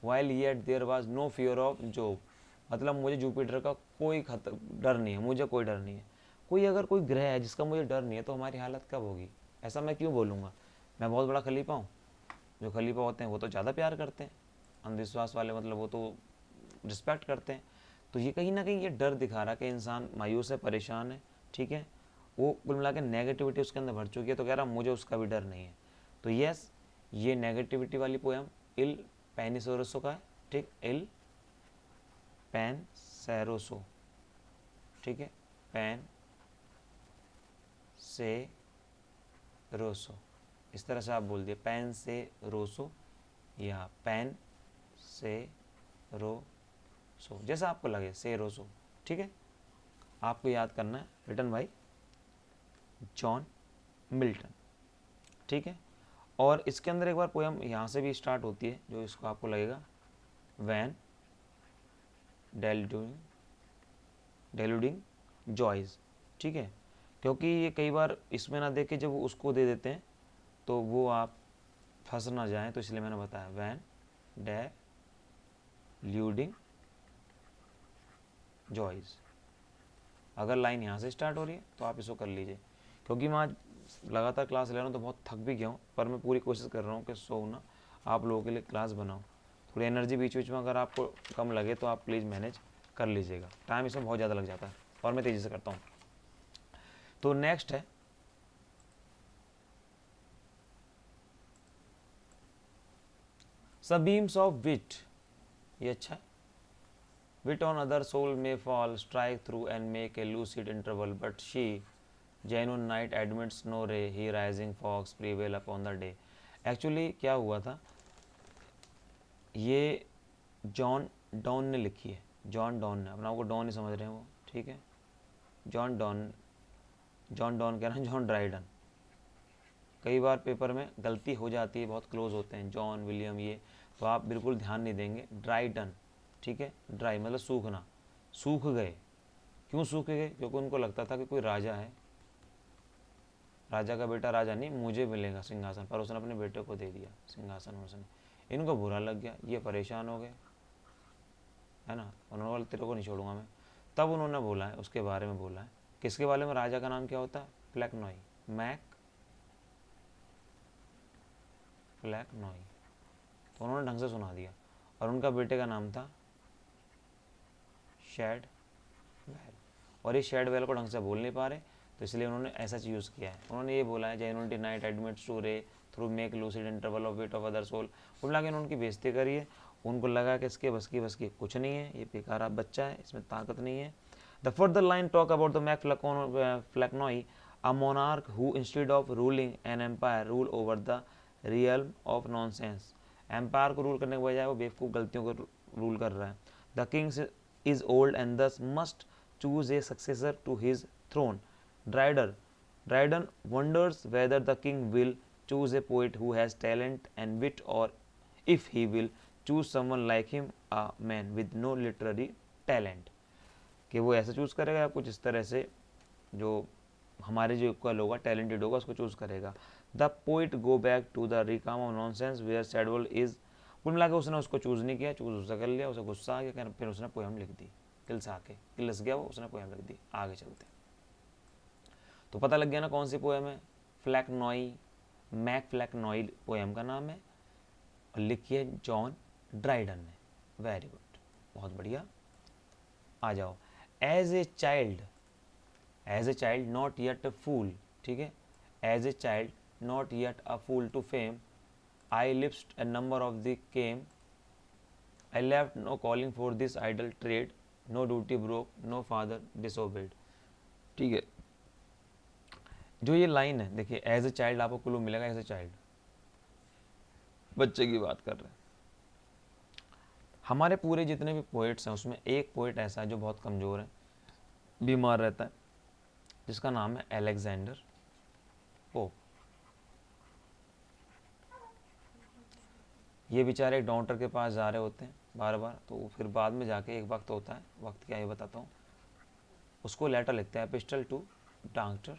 while yet there was no fear of job. मतलब मुझे जुपिटर का कोई डर नहीं है, मुझे कोई डर नहीं है। कोई अगर कोई ग्रह है जिसका मुझे डर नहीं है, तो हमारी हालत कब होगी? ऐसा मैं क्यों बोलूँगा? मैं बहुत बड़ा खलीफा हूँ? जो खलीफा होते हैं वो तो ज़्यादा प्यार करते हैं, अंधविश्वास वाले मतलब वो तो रिस्पेक्ट करते हैं। तो ये कहीं ना कहीं ये डर दिखा रहा है कि इंसान मायूस है, परेशान है, ठीक है, वो कुल मिला के नेगेटिविटी उसके अंदर भर चुकी है, तो कह रहा मुझे उसका भी डर नहीं है। तो यस, ये नेगेटिविटी वाली पोयम इल पेनिसोरोसो का है, ठीक, इल पेनसेरोसो, ठीक है, पेन से रोसो, इस तरह से आप बोल दिए, पेन से रोसो या पेन से रोसो, जैसा आपको लगे, से रोसो, ठीक है। आपको याद करना है, रिटन बाय जॉन मिल्टन, ठीक है। और इसके अंदर एक बार पोयम यहाँ से भी स्टार्ट होती है, जो इसको आपको लगेगा, वैन डेलूडिंग जॉयज, ठीक है, क्योंकि ये कई बार इसमें ना देखे जब उसको दे देते हैं तो वो आप फंस ना जाएं, तो इसलिए मैंने बताया वैन डेलूडिंग जॉयज। अगर लाइन यहाँ से स्टार्ट हो रही है तो आप इसको कर लीजिए, क्योंकि मैं आज लगातार क्लास ले रहा हूँ तो बहुत थक भी गया हूँ, पर मैं पूरी कोशिश कर रहा हूँ कि सोना आप लोगों के लिए क्लास बनाऊँ। थोड़ी एनर्जी बीच बीच में अगर आपको कम लगे तो आप प्लीज़ मैनेज कर लीजिएगा, टाइम इसमें बहुत ज़्यादा लग जाता है और मैं तेज़ी से करता हूँ। तो नेक्स्ट है सबीम्स ऑफ विट, ये अच्छा है। Wit on other soul may fall, strike through and make a lucid interval, but she, genuine night admits no ray, he rising fox prevail upon the day। Actually क्या हुआ था, ये जॉन डॉन ने लिखी है, जॉन डॉन ने, अपना को डॉन ही समझ रहे हैं वो, ठीक है, जॉन डॉन कह रहे हैं, जॉन ड्राइडन। कई बार पेपर में गलती हो जाती है, बहुत क्लोज होते हैं जॉन विलियम ये, तो आप बिल्कुल ध्यान नहीं देंगे, ड्राइडन, ठीक है, ड्राई मतलब सूखना, सूख गए। क्यों सूख गए? क्योंकि उनको लगता था कि कोई राजा है, राजा का बेटा राजा नहीं, मुझे मिलेगा सिंहासन, पर उसने अपने बेटे को दे दिया सिंहासन उसने। इनको बुरा लग गया, ये परेशान हो गए, है ना, उन्होंने बोला तेरे को नहीं छोड़ूंगा मैं। तब उन्होंने बोला है, उसके बारे में बोला है, किसके बारे में, राजा का नाम क्या होता है, फ्लैक्नॉय, फ्लैक्नॉय। तो उन्होंने ढंग से सुना दिया, और उनका बेटे का नाम था शैडवेल, और ये शैडवेल को ढंग से बोल नहीं पा रहे, तो इसलिए उन्होंने ऐसा चीज़ यूज़ किया है। उन्होंने ये बोला है genuinity night admits to ray through make lucid interval of weight of other soul. कुल मिला के उनकी बेइज्जती करी है, उनको लगा कि इसके बस की कुछ नहीं है, ये बेकार बच्चा है, इसमें ताकत नहीं है। The further line talk about the Mac Flecknoe, a monarch who instead of ruling an empire rule over the realm of nonsense। Empire को रूल करने के बजाय वो बेवकूफ़ गलतियों को रूल कर रहा है। The king is old and thus must choose a successor to his throne। Dryden wonders whether the king will choose a poet who has talent and wit, or if he will choose someone like him, a man with no literary talent। कि वो ऐसा चूज़ करेगा या कुछ इस तरह से जो हमारे जो इक्वल होगा, टैलेंटेड होगा, उसको चूज़ करेगा। The poet go back to the realm of nonsense where Shadwell is. कुल मिला के उसने उसको चूज़ नहीं किया, चूज़ उससे कर लिया, उसे गुस्सा आ गया, फिर उसने पोएम लिख दी, किलस गया वो, उसने पोएम लिख दी। आगे चलते तो पता लग गया ना कौन सी पोएम है, फ्लैक्नॉय, मैक फ्लैक्नॉय पोएम का नाम है, और लिखी है जॉन ड्राइडन ने। वेरी गुड, बहुत बढ़िया। आ जाओ। As a child, as a child not yet a fool, ठीक है, as a child not yet a fool to fame, I lisped a number of the came, I left no calling for this idle trade, no duty broke, no father disobeyed। ठीक है, जो ये लाइन है देखिए, एज ए चाइल्ड आपको क्लू मिलेगा, एज ए चाइल्ड बच्चे की बात कर रहे हैं। हमारे पूरे जितने भी पोइट्स हैं उसमें एक पोइट ऐसा है जो बहुत कमज़ोर है, बीमार रहता है, जिसका नाम है अलेक्जेंडर पोप। ये बेचारे एक डॉक्टर के पास जा रहे होते हैं बार बार, तो फिर बाद में जाके एक वक्त होता है, वक्त क्या ये बताता हूँ, उसको लेटर लिखते हैं, एपिस्टल टू डॉक्टर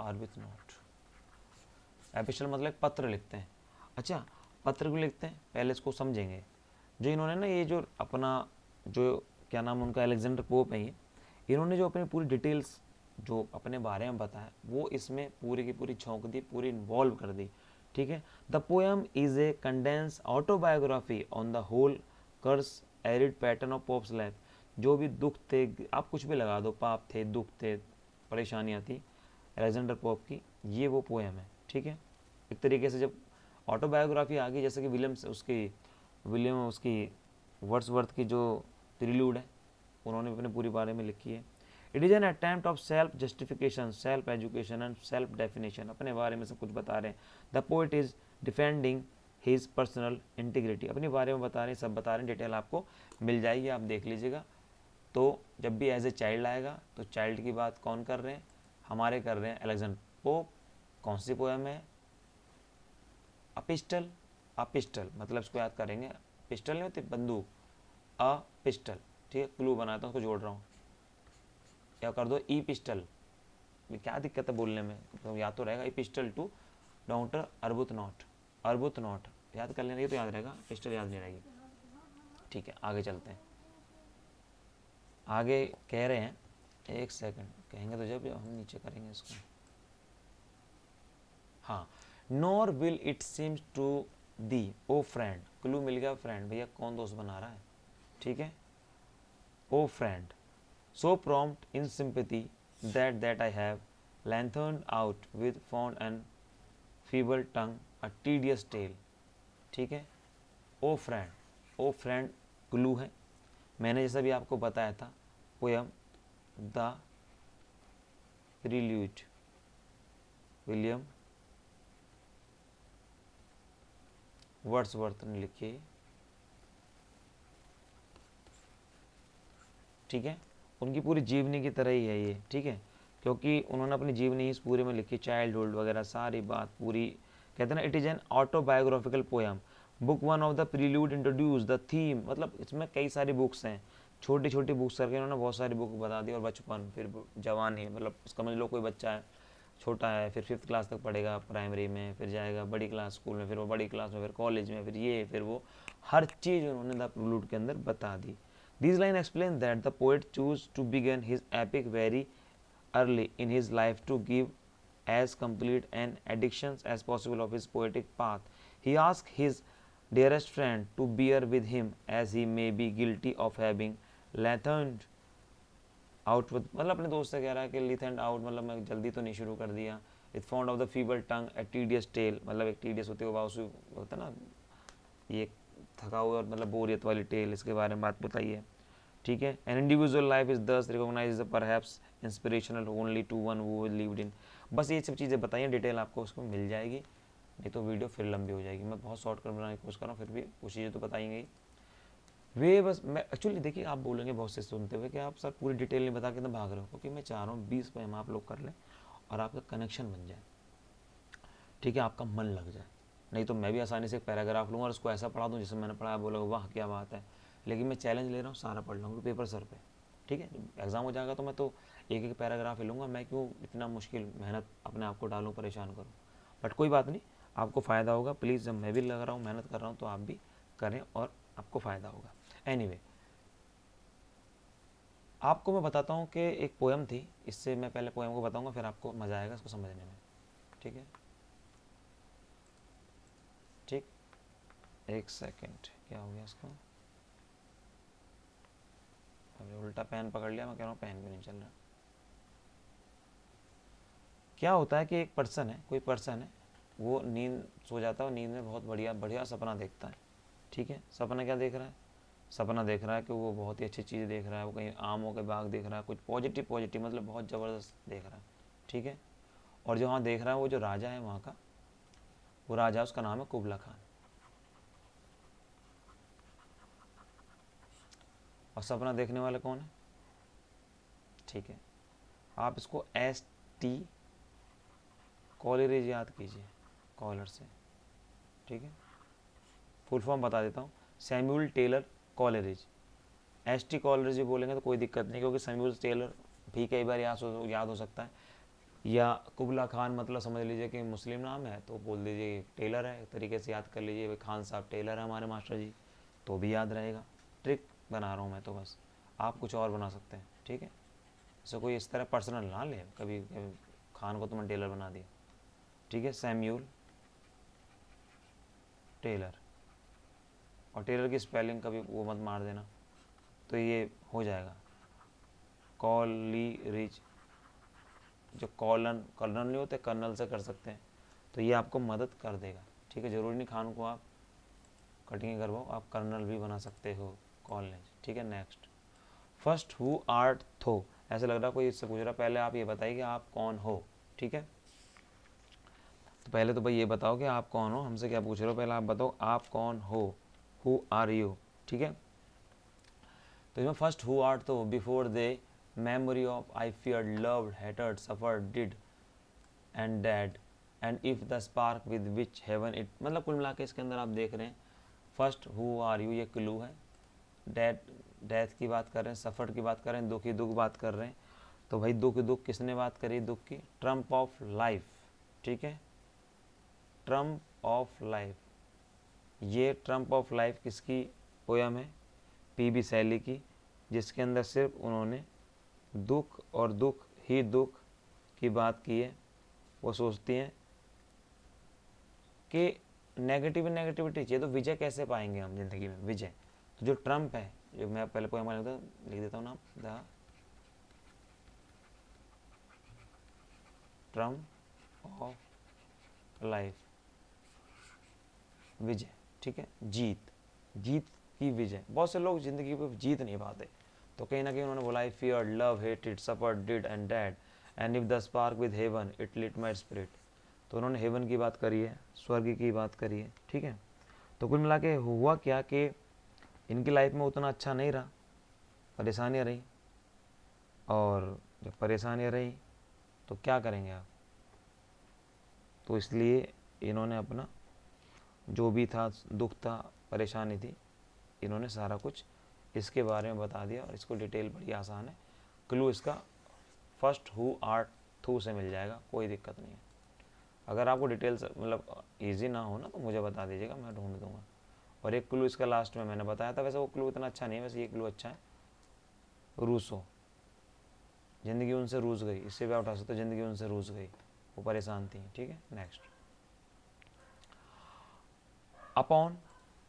आर्बिथनॉट। एपिस्टल मतलब पत्र लिखते हैं। अच्छा, पत्र क्यों लिखते हैं पहले इसको समझेंगे। जो इन्होंने ना ये जो अपना जो क्या नाम उनका अलेक्जेंडर पोप है, ये इन्होंने जो अपनी पूरी डिटेल्स जो अपने बारे में बताया वो इसमें पूरी की पूरी झोंक दी, पूरी इन्वॉल्व कर दी। ठीक है, the poem is a condense autobiography on the whole curse arid pattern of Pope's life. जो भी दुख थे, आप कुछ भी लगा दो, पाप थे, दुख थे, परेशानियाँ थी अलेक्जेंडर पोप की, ये वो पोएम है। ठीक है, एक तरीके से जब ऑटोबायोग्राफी आ गई, जैसे कि विलियम उसकी वर्ड्सवर्थ की जो प्रील्यूड है उन्होंने अपने पूरी बारे में लिखी है। It is an attempt of self justification, self education and self definition. अपने बारे में सब कुछ बता रहे हैं। The poet is defending his personal integrity, अपने बारे में बता रहे हैं, सब बता रहे हैं, डिटेल आपको मिल जाएगी, आप देख लीजिएगा। तो जब भी एज ए चाइल्ड आएगा तो चाइल्ड की बात कौन कर रहे हैं, हमारे कर रहे हैं अलेक्जेंडर पोप। कौन सी पोएम है, अपिस्टल। अपिस्टल मतलब इसको याद करेंगे, पिस्टल नहीं होती बंदूक, अ पिस्टल। ठीक है, क्लू बनाता हूँ, उसको जोड़ रहा हूँ, या कर दो ई पिस्टल, क्या दिक्कत है बोलने में, तो याद तो रहेगा। ई पिस्टल टू डॉक्टर अर्बुथनॉट, अर्बुथनॉट याद कर लेंगे तो याद रहेगा, पिस्टल याद नहीं रहेगी। ठीक है, आगे चलते हैं। आगे कह रहे हैं, एक सेकंड, कहेंगे तो जब हम नीचे करेंगे इसको। हाँ, nor will it seems to thee O friend, clue मिल गया फ्रेंड, भैया कौन दोस्त बना रहा है। ठीक है, ओ friend, so prompt in sympathy that I have lengthened out with fond and feeble tongue a tedious tale। ठीक है, ओ फ्रेंड, ओ फ्रेंड क्लू है। मैंने जैसा भी आपको बताया था, poem the prelude, William Wordsworth ने लिखी है। ठीक है, उनकी पूरी जीवनी की तरह ही है ये। ठीक है, क्योंकि उन्होंने अपनी जीवनी इस पूरे में लिखी, चाइल्डहुड वगैरह सारी बात पूरी, कहते हैं ना, it is an autobiographical poem. Book one of the prelude introduce the theme, मतलब इसमें कई सारी बुक्स हैं, छोटी छोटी बुक्स करके उन्होंने बहुत सारी बुक बता दी। और बचपन, फिर जवानी, मतलब समझ लो कोई बच्चा है, छोटा है, फिर 5th क्लास तक पढ़ेगा प्राइमरी में, फिर जाएगा बड़ी क्लास स्कूल में, फिर वो बड़ी क्लास में, फिर कॉलेज में, फिर ये, फिर वो, हर चीज़ उन्होंने द प्रील्यूड के अंदर बता दी। These lines explain that the poet chose to begin his epic very early in his life to give as complete an addiction as possible of his poetic path. He asked his dearest friend to bear with him as he may be guilty of having lengthened out with, मतलब अपने दोस्त से कह रहा है कि lengthened out मतलब मैं जल्दी तो नहीं शुरू कर दिया। It found of the feeble tongue a tedious tale, मतलब एक tedious होते हुए होता ना, ये थका हुआ और मतलब बोरियत वाली टेल, इसके बारे में बात बताइए। ठीक है, an individual life is thus recognise perhaps inspirational only to one who lived in. बस ये सब चीज़ें बताइए, डिटेल आपको उसको मिल जाएगी, नहीं तो वीडियो फिर लंबी हो जाएगी। मैं बहुत शॉर्ट कर बनाने की कोशिश कर रहा हूँ, फिर भी कुछ चीज़ें तो बताएंगे ही। वे बस मैं एक्चुअली, देखिए आप बोलेंगे बहुत से सुनते हुए कि आप सर पूरी डिटेल नहीं बता के तो भाग रहे हो, क्योंकि मैं चाह रहा हूँ 20 पोएम आप लोग कर लें और आपका कनेक्शन बन जाए। ठीक है, आपका मन लग जाए। नहीं तो मैं भी आसानी से एक पैराग्राफ लूँगा और उसको ऐसा पढ़ा दूँ जैसे मैंने पढ़ा, बोलोगे वाह क्या बात है, लेकिन मैं चैलेंज ले रहा हूँ, सारा पढ़ लूँगा पेपर सर पे। ठीक है, एग्जाम हो जाएगा तो मैं तो एक एक पैराग्राफ ही लूँगा, मैं क्यों इतना मुश्किल मेहनत अपने आप को डालूँ, परेशान करूँ। बट कोई बात नहीं, आपको फ़ायदा होगा। प्लीज़, जब मैं भी लग रहा हूँ, मेहनत कर रहा हूँ, तो आप भी करें और आपको फ़ायदा होगा। एनीवे, आपको मैं बताता हूँ कि एक पोएम थी, इससे मैं पहले पोएम को बताऊँगा, फिर आपको मज़ा आएगा इसको समझने में। ठीक है, ठीक, एक सेकेंड, क्या हो गया इसको? अरे उल्टा पेन पकड़ लिया, मैं कह रहा हूँ पेन क्यों नहीं चल रहा। क्या होता है कि एक पर्सन है, कोई पर्सन है, वो नींद सो जाता है और नींद में बहुत बढ़िया बढ़िया सपना देखता है। ठीक है, सपना क्या देख रहा है? सपना देख रहा है कि वो बहुत ही अच्छी चीज़ देख रहा है, वो कहीं आमों के बाग देख रहा है, कुछ पॉजिटिव पॉजिटिव मतलब बहुत ज़बरदस्त देख रहा है। ठीक है, और जो वहाँ देख रहा है वो जो राजा है वहाँ का, वो राजा उसका नाम है कुबला खान। और सपना देखने वाले कौन है? ठीक है, आप इसको ST कॉलरेज याद कीजिए, कॉलर से। ठीक है, फुल फॉर्म बता देता हूँ, Samuel Taylor Coleridge. ST Coleridge भी बोलेंगे तो कोई दिक्कत नहीं, क्योंकि सैमुअल टेलर भी कई बार याद हो सकता है, या कुबला खान मतलब समझ लीजिए कि मुस्लिम नाम है तो बोल दीजिए टेलर है, एक तरीके से याद कर लीजिए, भाई खान साहब टेलर है हमारे मास्टर जी, तो भी याद रहेगा। ट्रिक बना रहा हूँ मैं तो बस, आप कुछ और बना सकते हैं। ठीक है, जैसे कोई इस तरह पर्सनल ना ले, कभी कभी खान को तुमने टेलर बना दिया। ठीक है, सैम्यूल टेलर, और टेलर की स्पेलिंग कभी वो मत मार देना, तो ये हो जाएगा कॉलरेज। जो कॉलन कर्नल नहीं होते, कर्नल से कर सकते हैं, तो ये आपको मदद कर देगा। ठीक है, ज़रूरी नहीं खान को आप कटिंग करवाओ, आप कर्नल भी बना सकते हो कॉलेज। ठीक है, नेक्स्ट, फर्स्ट हु आर्ट थो। ऐसा लग रहा कोई इससे पूछ रहा, पहले आप ये बताइए कि आप कौन हो। ठीक है, तो पहले तो भाई ये बताओ कि आप कौन हो, हमसे क्या पूछ रहे हो, पहले आप बताओ आप कौन हो, हु आर यू। ठीक है, तो इसमें first who art thou before the memory of I feared loved hated suffered did and dad and if the spark with which heaven it. मतलब कुल मिला के इसके अंदर आप देख रहे हैं, फर्स्ट हु आर यू ये क्लू है, डेथ डेथ की बात कर रहे हैं, सफ़र की बात कर रहे हैं, दुख की दुख बात कर रहे हैं। तो भाई दुख दुख किसने बात करी, दुख की, ट्रम्प ऑफ लाइफ। ठीक है, ट्रम्प ऑफ लाइफ, ये ट्रम्प ऑफ लाइफ किसकी पोयम है? PB शैली की, जिसके अंदर सिर्फ उन्होंने दुख और दुख ही दुख की बात की है। वो सोचती हैं कि नेगेटिविटी चाहिए, तो विजय कैसे पाएंगे हम ज़िंदगी में, विजय। तो जो ट्रम्प है, जो मैं पहले पोएम लिख देता हूँ नाम, द ट्रम्प ऑफ लाइफ, विजय। ठीक है, जीत, जीत की विजय। बहुत से लोग ज़िंदगी पे जीत नहीं पाते, तो कहीं ना कहीं उन्होंने बोला I feared love hated suffered did and dad and if the spark with heaven it lit my spirit. तो उन्होंने हेवन की बात करी है, स्वर्ग की बात करी है। ठीक है, तो कुल मिला के हुआ क्या कि इनकी लाइफ में उतना अच्छा नहीं रहा, परेशानियाँ रही, और जब परेशानियाँ रही तो क्या करेंगे आप, तो इसलिए इन्होंने अपना जो भी था, दुख था, परेशानी थी, इन्होंने सारा कुछ इसके बारे में बता दिया, और इसको डिटेल बड़ी आसान है। क्लू इसका फर्स्ट हु आर्ट थू से मिल जाएगा, कोई दिक्कत नहीं है। अगर आपको डिटेल्स मतलब ईजी ना हो ना तो मुझे बता दीजिएगा, मैं ढूंढ दूंगा। और एक क्लू इसका लास्ट में मैंने बताया था, वैसे वो क्लू इतना अच्छा नहीं है, वैसे ये क्लू अच्छा है, रूसो। ज़िंदगी उनसे रूस गई, इससे भी आप उठा सकते हो, ज़िंदगी उनसे रूस गई, वो परेशान थी। ठीक है, next, upon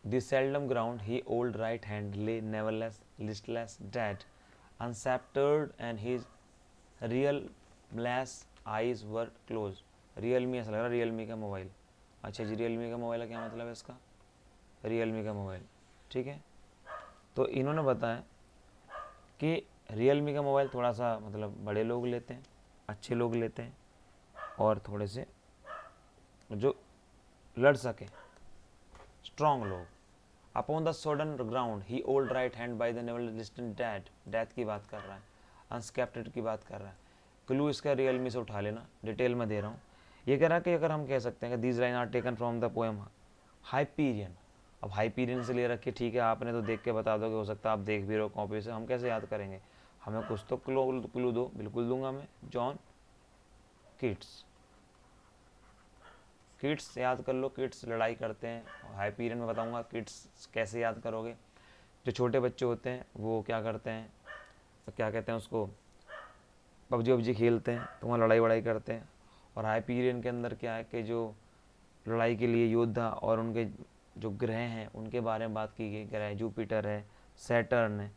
the seldom ground he old right hand lay nevertheless listless dead unsceptered and his real bless eyes were closed। Realme, ऐसा लग रहा है रियलमी का मोबाइल। अच्छा जी, रियलमी का मोबाइल है, क्या मतलब है इसका? रियलमी का मोबाइल। ठीक है, तो इन्होंने बताया कि रियलमी का मोबाइल थोड़ा सा मतलब बड़े लोग लेते हैं, अच्छे लोग लेते हैं, और थोड़े से जो लड़ सके, स्ट्रॉन्ग लोग। Upon the sudden ground he old right hand by the naval distant dad, death की बात कर रहा है, अनस्कैप्टेड की बात कर रहा है। क्लू इसका रियलमी से उठा लेना, डिटेल में दे रहा हूँ। ये कह रहा है कि अगर हम कह सकते हैं कि these line are taken from the poem Hyperion. अब हाइपीरियन से ले रखे, ठीक है, आपने तो देख के बता दो कि हो सकता है आप देख भी रहो कॉपी से, हम कैसे याद करेंगे, हमें कुछ तो क्लू दो। बिल्कुल दूंगा मैं, जॉन किट्स। किड्स याद कर लो, किड्स लड़ाई करते हैं, हाइपीरियन में बताऊंगा किड्स कैसे याद करोगे। जो छोटे बच्चे होते हैं वो क्या करते हैं, तो क्या कहते हैं उसको, पबजी खेलते हैं, तो वहाँ लड़ाई वड़ाई करते हैं। और हाइपीरियन के अंदर क्या है कि जो लड़ाई के लिए योद्धा और उनके जो ग्रह हैं उनके बारे में बात की गई। ग्रह जुपिटर है, सैटर्न है,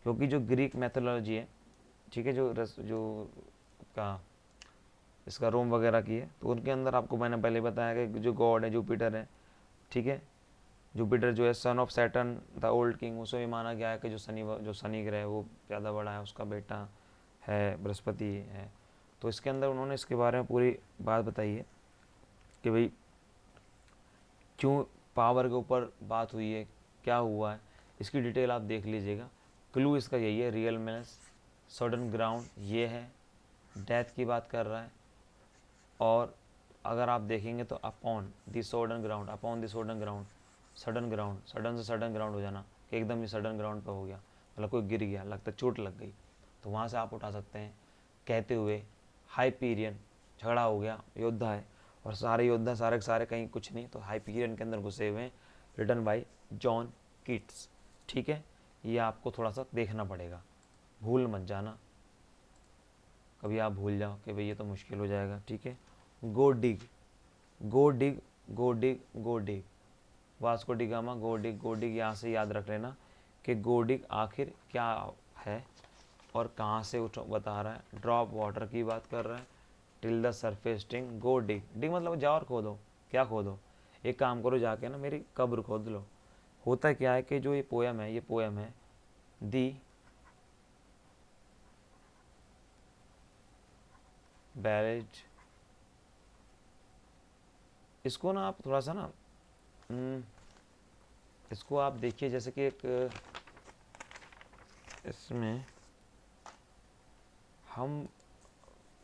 क्योंकि जो ग्रीक मैथोलॉजी है, ठीक है, जो का इसका रोम वगैरह की है, तो उनके अंदर आपको मैंने पहले बताया कि जो गॉड है जुपिटर है, ठीक है। जुपिटर जो है son of Saturn the old king, उसे भी माना गया है कि जो शनि ग्रह है वो ज़्यादा बड़ा है, उसका बेटा है बृहस्पति है। तो इसके अंदर उन्होंने इसके बारे में पूरी बात बताई है कि भाई क्यों पावर के ऊपर बात हुई है, क्या हुआ है, इसकी डिटेल आप देख लीजिएगा। क्लू इसका यही है, रियल मैस, सडन ग्राउंड ये है, डेथ की बात कर रहा है। और अगर आप देखेंगे तो upon the sudden ground, upon the sudden ground, sudden ground, sudden से सडन ग्राउंड हो जाना कि एकदम ही सडन ग्राउंड पे हो गया, मतलब कोई गिर गया, लगता चोट लग गई, तो वहाँ से आप उठा सकते हैं। कहते हुए हाइपीरियन, झगड़ा हो गया, योद्धा है और सारे योद्धा सारे के सारे कहीं कुछ नहीं, तो हाइपीरियन के अंदर घुसे हुए हैं, रिटन बाय जॉन कीट्स, ठीक है। ये आपको थोड़ा सा देखना पड़ेगा, भूल मत जाना, कभी आप भूल जाओ कि भाई ये तो मुश्किल हो जाएगा, ठीक है। गो डिग, गो डिग, गो डिग, गो डिग, वास्को डी गामा, गो डिग, गो डिग, यहाँ से याद रख लेना कि गो डिग आखिर क्या है और कहाँ से उठ बता रहा है। ड्रॉप वाटर की बात कर रहा है, टिल द सरफेस स्टिंग, गो डिग, डिग मतलब जाओ और खोदो। क्या खोदो, एक काम करो, जाके ना मेरी कब्र खोद लो। होता क्या है कि जो ये पोयम है, ये पोयम है दी बैलेज, इसको ना आप थोड़ा सा ना इसको आप देखिए, जैसे कि एक इसमें हम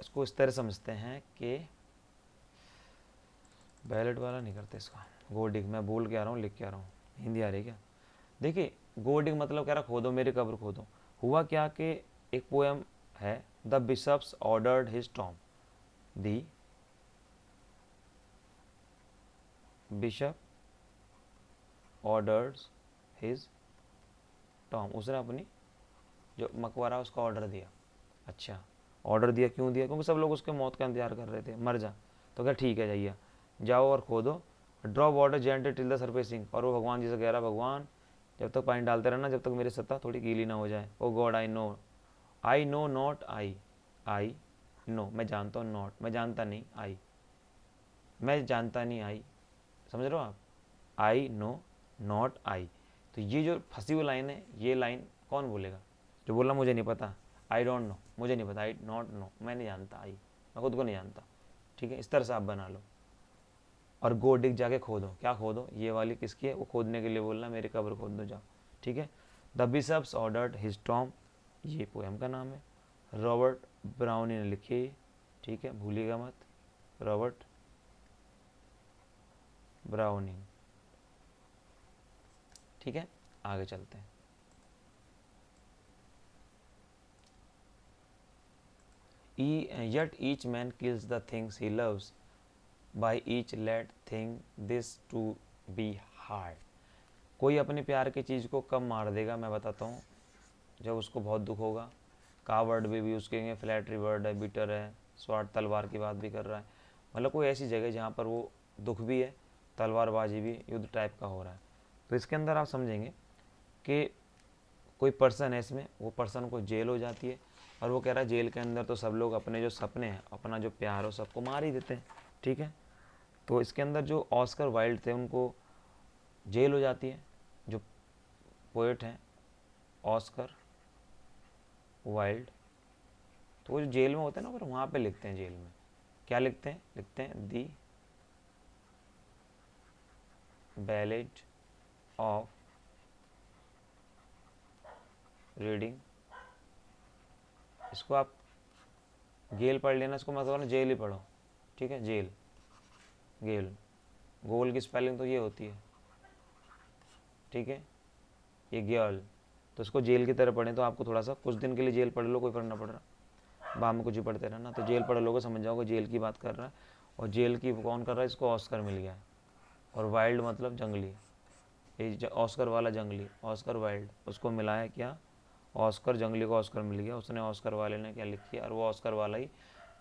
इसको इस तरह समझते हैं कि बैलेट वाला नहीं करते इसका, गोडिग, मैं बोल के आ रहा हूँ, लिख के आ रहा हूँ, हिंदी आ रही है क्या। देखिए गोडिग मतलब कह रहा खोदो मेरी कब्र खोदो। हुआ क्या कि एक पोएम है, the bishop's ordered his tomb, the bishop orders his tomb, उसने अपनी जो मकबरा उसका ऑर्डर दिया। अच्छा, ऑर्डर दिया, क्यों दिया, क्योंकि सब लोग उसके मौत का इंतजार कर रहे थे, मर जा, तो क्या ठीक है जाइए, जाओ और खोदो। Draw water gentle till the surfacing, और वो भगवान जी से कह रहा, भगवान जब तक पानी डालते रहना, जब तक मेरी सत्ता थोड़ी गीली ना हो जाए। O God I know not, I know, मैं जानता हूँ, नॉट मैं जानता नहीं, आई मैं जानता नहीं, आई समझ रहे हो आप, आई नो नॉट आई। तो ये जो फंसी हुई लाइन है, ये लाइन कौन बोलेगा, जो बोला मुझे नहीं पता, आई डोंट नो, मुझे नहीं पता, आई नॉट नो, मैं नहीं जानता, आई मैं खुद को नहीं जानता, ठीक है। इस तरह से आप बना लो। और गो डिग, जाके खोदो, क्या खोदो, ये वाली किसकी है, वो खोदने के लिए बोलना मेरी कब्र खोद दो जाओ, ठीक है। The bishop's ordered his tomb, ये पोएम का नाम है, रॉबर्ट ब्राउनी ने लिखी, ठीक है, भूलिएगा मत, रॉबर्ट ब्राउनिंग, ठीक है। आगे चलते हैं। Yet each man kills the things he loves, by each let think this to be hard। कोई अपने प्यार की चीज़ को कब मार देगा, मैं बताता हूँ, जब उसको बहुत दुख होगा। का वर्ड भी यूज़ करेंगे, फ्लैटरी वर्ड है, बिटर है, स्वार्ड तलवार की बात भी कर रहा है, मतलब कोई ऐसी जगह जहाँ पर वो दुख भी है, तलवारबाजी भी, युद्ध टाइप का हो रहा है। तो इसके अंदर आप समझेंगे कि कोई पर्सन है, इसमें वो पर्सन को जेल हो जाती है, और वो कह रहा है जेल के अंदर तो सब लोग अपने जो सपने हैं, अपना जो प्यार हो, सबको मार ही देते हैं, ठीक है। तो इसके अंदर जो ऑस्कर वाइल्ड थे, उनको जेल हो जाती है, जो पोएट हैं ऑस्कर वाइल्ड, तो वो जो जेल में होते हैं ना, फिर वहाँ पे लिखते हैं, जेल में क्या लिखते हैं, लिखते हैं दी बैलेज ऑफ रीडिंग। इसको आप गेल पढ़ लेना, इसको मतलब ना जेल ही पढ़ो, ठीक है, जेल, गेल, गोल की स्पेलिंग तो ये होती है, ठीक है, ये गर्ल, तो इसको जेल की तरह पढ़ें, तो आपको थोड़ा सा कुछ दिन के लिए जेल पढ़ लो, कोई फर्क ना पड़ रहा, बाद में कुछ ही पढ़ते रहना, तो जेल पढ़ लोगे, समझ जाओगे जेल की बात कर रहा है। और जेल की कौन कर रहा है, इसको ऑस्कर मिल गया है, और वाइल्ड मतलब जंगली, ये ऑस्कर वाला जंगली, ऑस्कर वाइल्ड, उसको मिला है क्या, ऑस्कर, जंगली को ऑस्कर मिल गया, उसने ऑस्कर वाले ने क्या लिख किया, और वो ऑस्कर वाला ही,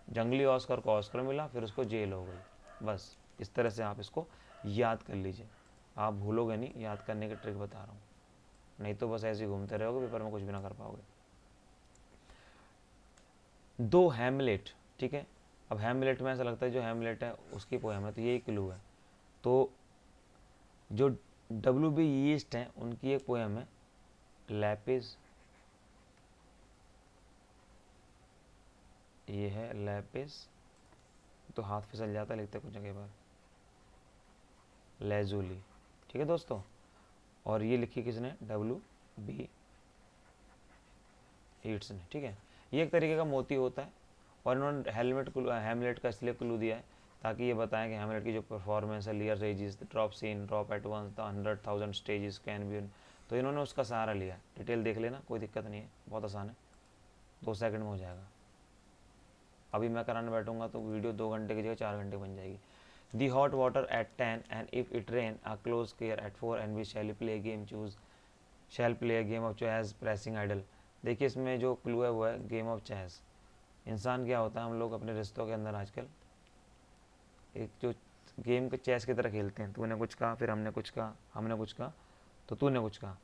जंगली ऑस्कर को ऑस्कर मिला, फिर उसको जेल हो गई। बस इस तरह से आप इसको याद कर लीजिए। आप भूलोगे नहीं, याद करने की ट्रिक बता रहा हूँ, नहीं तो बस ऐसे ही घूमते रहोगे, पेपर में कुछ भी ना कर पाओगे। दो हैमलेट, ठीक है, अब हैमलेट में ऐसा लगता है जो हैमलेट है उसकी पोएम है, तो यही क्लू है। तो जो WB यीस्ट हैं उनकी एक पोएम है लैपिस, ये है लैपिस, तो हाथ फिसल जाता है लिखते कुछ जगह पर, लेजुली, ठीक है दोस्तों। और ये लिखी किसने, WB यीट्स ने, ठीक है। ये एक तरीके का मोती होता है, और इन्होंने हैमलेट का इसलिए क्लू दिया है ताकि ये बताएं कि हैमलेट की जो परफॉर्मेंस है, Lear rages, drop scene, drop at once, the 100,000 stages can be, तो इन्होंने उसका सहारा लिया। डिटेल देख लेना, कोई दिक्कत नहीं है, बहुत आसान है, 2 सेकंड में हो जाएगा। अभी मैं कराने बैठूंगा तो वीडियो 2 घंटे की जगह 4 घंटे बन जाएगी। The hot water at 10 and if it rain a closed car at 4 and we shall play game choose, shall play game of chess pressing idle. देखिए इसमें जो क्लू है वो है गेम ऑफ चेस। इंसान क्या होता है, हम लोग अपने रिश्तों के अंदर आजकल एक जो गेम के चेस की तरह खेलते हैं, तूने कुछ कहा फिर हमने कुछ कहा, हमने कुछ कहा तो तूने कुछ कहा,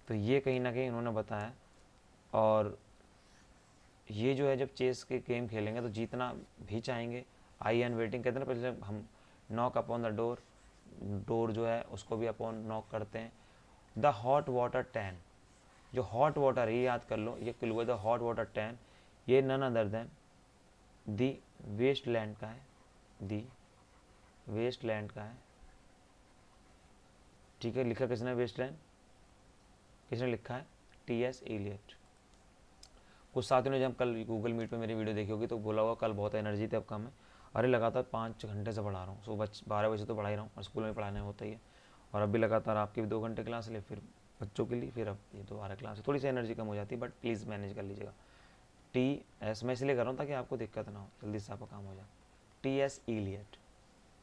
तो ये कहीं ना कहीं उन्होंने बताया। और ये जो है जब चेस के गेम खेलेंगे तो जीतना भी चाहेंगे, आई एन वेटिंग कहते हैं ना, पहले हम knock upon the door, door जो है उसको भी अपॉन नॉक करते हैं। द हॉट वाटर 10, जो हॉट वाटर है ये याद कर लो, ये क्लू है, द हॉट वाटर 10, ये नन अदर देन दी वेस्ट लैंड का है, दी वेस्ट लैंड का है, ठीक है। लिखा किसने वेस्ट लैंड, किसने लिखा है, TS एलियट। कुछ साथियों ने जब कल गूगल मीट पे मेरी वीडियो देखी होगी तो बोला होगा कल बहुत एनर्जी थी, अब कम है। अरे लगातार 5 घंटे से पढ़ा रहा हूँ, सुबह 12 बजे तो पढ़ा ही रहा हूँ, और स्कूल में पढ़ाने होता ही है, और अब भी लगातार आपकी भी 2 घंटे क्लास ले, फिर बच्चों के लिए, फिर अब ये दोबारा क्लास है, थोड़ी सी एनर्जी कम हो जाती है, बट प्लीज़ मैनेज कर लीजिएगा। TS मैं इसलिए कर रहा हूँ ताकि आपको दिक्कत ना हो, जल्दी से आपका काम हो जाए। TS एलियट,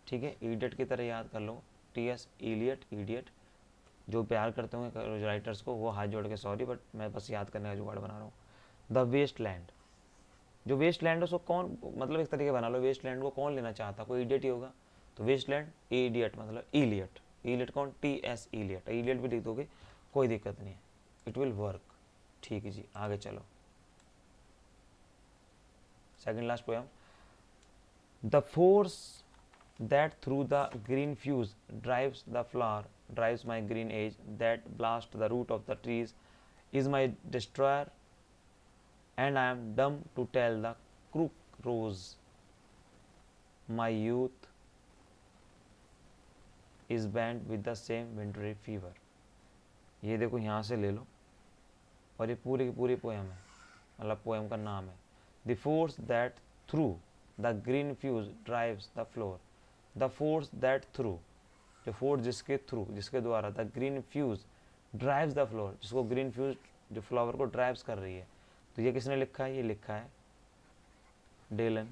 ठीक है, इडियट की तरह याद कर लो, TS एलियट, इडियट। जो प्यार करते होंगे राइटर्स को वो हाथ जोड़ के सॉरी, बट मैं बस याद करने का जुगाड़ बना रहा हूँ। द वेस्ट लैंड, जो वेस्ट लैंड है उसको कौन, मतलब एक तरीके बना लो, वेस्ट लैंड को कौन लेना चाहता, कोई इडियट ही होगा, तो वेस्ट लैंड इडियट मतलब इलियट, इलियट कौन, TS इलियट, इलियट भी लिख दोगे कोई दिक्कत नहीं है, इट विल वर्क, ठीक है जी। आगे चलो, second last poem. The force that through the green fuse drives the flower, drives my green age, that blast the root of the trees, is my destroyer, and I am dumb to tell the crook rose, my youth is bent with the same wintry fever। ये देखो यहाँ से ले लो, और ये पूरी की पूरी पोएम है, मतलब पोएम का नाम है। The force that through the green fuse drives the floor, the force that through, जो फोर्स जिसके थ्रू, जिसके द्वारा, the green fuse drives the floor, जिसको ग्रीन फ्यूज जो फ्लावर को ड्राइव्स कर रही है, तो ये किसने लिखा है, ये लिखा है डेलन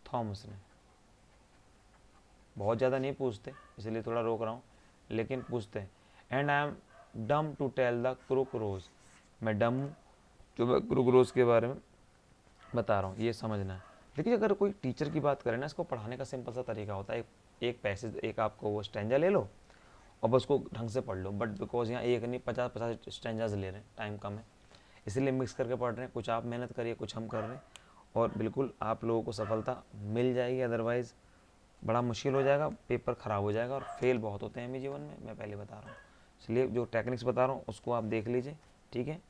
थॉमस ने। बहुत ज़्यादा नहीं पूछते इसलिए थोड़ा रोक रहा हूँ, लेकिन पूछते हैं। And I am dumb to tell the crooked rose, मैं डम हूँ जो मैं क्रूक रोज के बारे में बता रहा हूँ, ये समझना है। देखिए अगर कोई टीचर की बात करें ना, इसको पढ़ाने का सिंपल सा तरीका होता है, एक पैसेज, एक आपको वो स्टैंजा ले लो और बस उसको ढंग से पढ़ लो, बट बिकॉज यहाँ एक नहीं 50 स्टैंजाज ले रहे हैं, टाइम कम है इसलिए मिक्स करके पढ़ रहे हैं, कुछ आप मेहनत करिए कुछ हम कर रहे हैं, और बिल्कुल आप लोगों को सफलता मिल जाएगी, अदरवाइज़ बड़ा मुश्किल हो जाएगा, पेपर ख़राब हो जाएगा, और फेल बहुत होते हैं हमें जीवन में, मैं पहले बता रहा हूँ। इसलिए जो टेक्निक्स बता रहा हूँ उसको आप देख लीजिए, ठीक है।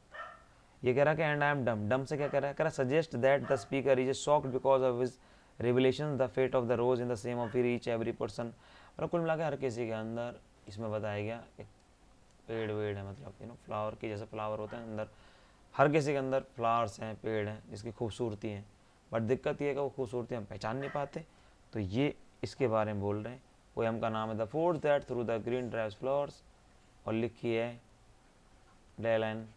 ये कह रहा है कि एंड आई एम डम, डम से क्या कह रहा है, suggest that the speaker is shocked because of his revelation the fate of the rose in the same of each every person. मतलब कुल मिला के हर किसी के अंदर इसमें बताया गया एक पेड़ वेड़ है, मतलब फ्लावर की जैसे फ्लावर होते हैं अंदर, हर किसी के अंदर फ्लावर्स हैं, पेड़ हैं जिसकी खूबसूरती है, बट दिक्कत ये है कि वो खूबसूरती हम पहचान नहीं पाते, तो ये इसके बारे में बोल रहे हैं। पोएम का नाम है the force that through the green drives flowers, और लिखी है डेलन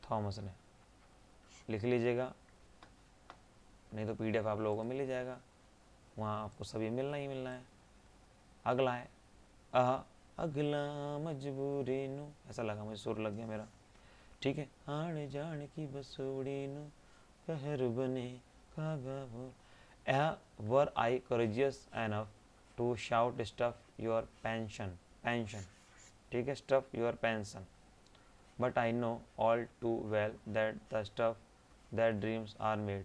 थॉमस ने। लिख लीजिएगा, नहीं तो PDF आप लोगों को मिल ही जाएगा, वहाँ आपको सभी मिलना ही मिलना है। अगला है अगला मजबूरी नू, ऐसा लगा मुझे, सुर लग गया मेरा, ठीक है। आने जाने की बसोड़ी नू कहर बने कागा वो, were I courageous enough to shout stuff your pension, pension, ठीक है, stuff your pension, but I know all too well that the stuff that dreams are made,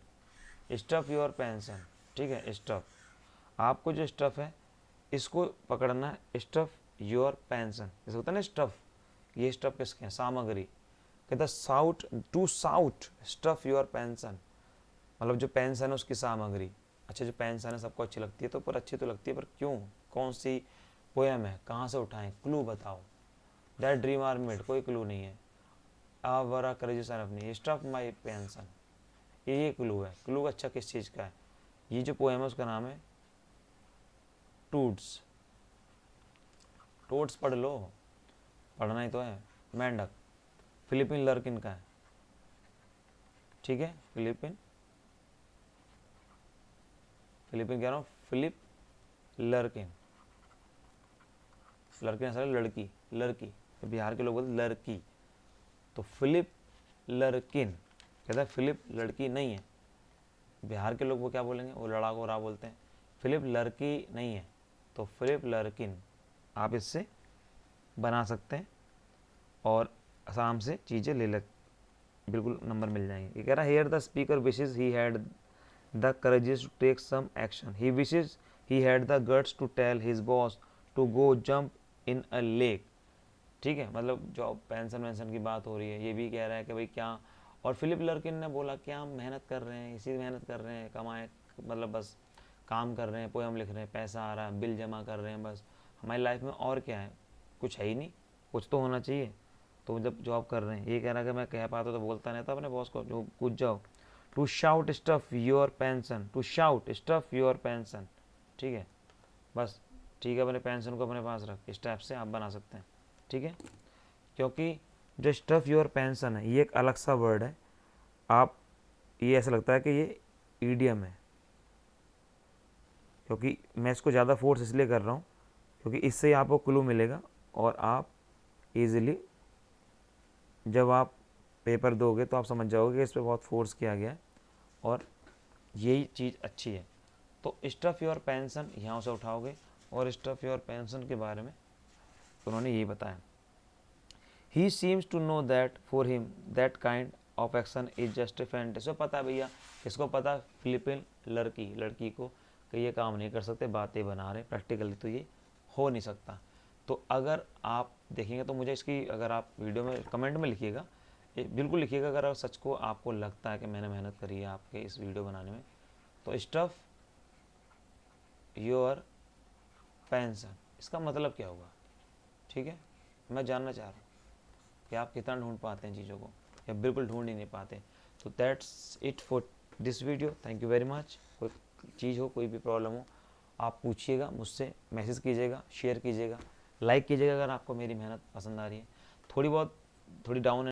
stuff your pension, ठीक है, स्टफ, आपको जो स्टफ है इसको पकड़ना है, स्टफ योर पेंशन, जैसे होता है ना स्टफ, ये स्टफ किसके हैं, सामग्री, कहता shout, to shout stuff your pension, मतलब जो पेंशन है उसकी सामग्री। अच्छा, जो पेंशन है सबको अच्छी लगती है, तो पर अच्छी तो लगती है, पर क्यों, कौन सी पोएम है, कहाँ से उठाएं, क्लू बताओ, दैट ड्रीम आर मेड, कोई क्लू नहीं है, आवारा करेजिसन अपनी, स्टफ माई पेंशन, ये क्लू है, क्लू अच्छा किस चीज़ का है, ये जो पोएम है उसका नाम है टूड्स, टोट्स पढ़ लो, पढ़ना ही तो है, मेंढक, फिलिपिन लर्किन का है, ठीक है, फिलिपिन कह रहा हूँ, फिलिप लर्किन, लड़किन असल लड़की, लड़की, बिहार के लोग बोलते लड़की, तो फिलिप लर्किन, कहता है फिलिप लड़की नहीं है, बिहार के लोग वो क्या बोलेंगे, वो लड़ा को रा बोलते हैं, फिलिप लड़की नहीं है, तो फिलिप लर्किन, आप इससे बना सकते हैं और आराम से चीज़ें ले लग, बिल्कुल नंबर मिल जाएंगे। ये कह रहा है here the speaker wishes he had the courages to take some action, he wishes he had the guts to tell his boss to go jump in a lake, ठीक है, मतलब जो पेंशन वेंशन की बात हो रही है, ये भी कह रहा है कि भाई क्या, और फिलिप लर्किन ने बोला क्या हम मेहनत कर रहे हैं, इसी मेहनत कर रहे हैं, कमाए, मतलब बस काम कर रहे हैं, पोएम लिख रहे हैं, पैसा आ रहा है, बिल जमा कर रहे हैं, बस हमारी लाइफ में और क्या है, कुछ है ही नहीं, कुछ तो होना चाहिए, तो जब जॉब कर रहे हैं, ये कह रहा है कि मैं कह पाता तो बोलता नहीं था अपने बॉस को, जो कूद जाओ, to shout stuff your pension, to shout stuff your pension, ठीक है, बस, ठीक है, अपने पेंशन को अपने पास रख, इस टाइप से आप बना सकते हैं, ठीक है, क्योंकि जो स्टफ योर पेंशन है ये एक अलग सा वर्ड है, आप, ये ऐसा लगता है कि ये ईडियम है, क्योंकि मैं इसको ज़्यादा फोर्स इसलिए कर रहा हूँ क्योंकि इससे आपको क्लू मिलेगा और आप इजीली जब आप पेपर दोगे तो आप समझ जाओगे कि इस पर बहुत फोर्स किया गया है और यही चीज़ अच्छी है। तो स्टफ योर पेंशन यहाँ से उठाओगे और स्टफ योर पेंशन के बारे में उन्होंने यही बताया, he seems to know that for him that kind of action is justified, इसको पता है भैया, किसको पता, फिलिपिन लड़की को, कि ये काम नहीं कर सकते, बातें बना रहे, प्रैक्टिकली तो ये हो नहीं सकता। तो अगर आप देखेंगे तो मुझे इसकी, अगर आप वीडियो में कमेंट में लिखिएगा, बिल्कुल लिखिएगा, अगर सच को आपको लगता है कि मैंने मेहनत करी है आपके इस वीडियो बनाने में, तो स्टफ योर पेंशन, इसका मतलब क्या होगा, ठीक है, मैं जानना चाह रहा हूँ कि आप कितना ढूंढ पाते हैं चीज़ों को या बिल्कुल ढूंढ ही नहीं पाते। तो that's it for this video, thank you very much. कोई चीज़ हो, कोई भी प्रॉब्लम हो, आप पूछिएगा मुझसे, मैसेज कीजिएगा, शेयर कीजिएगा, लाइक कीजिएगा अगर आपको मेरी मेहनत पसंद आ रही है, थोड़ी बहुत, थोड़ी डाउन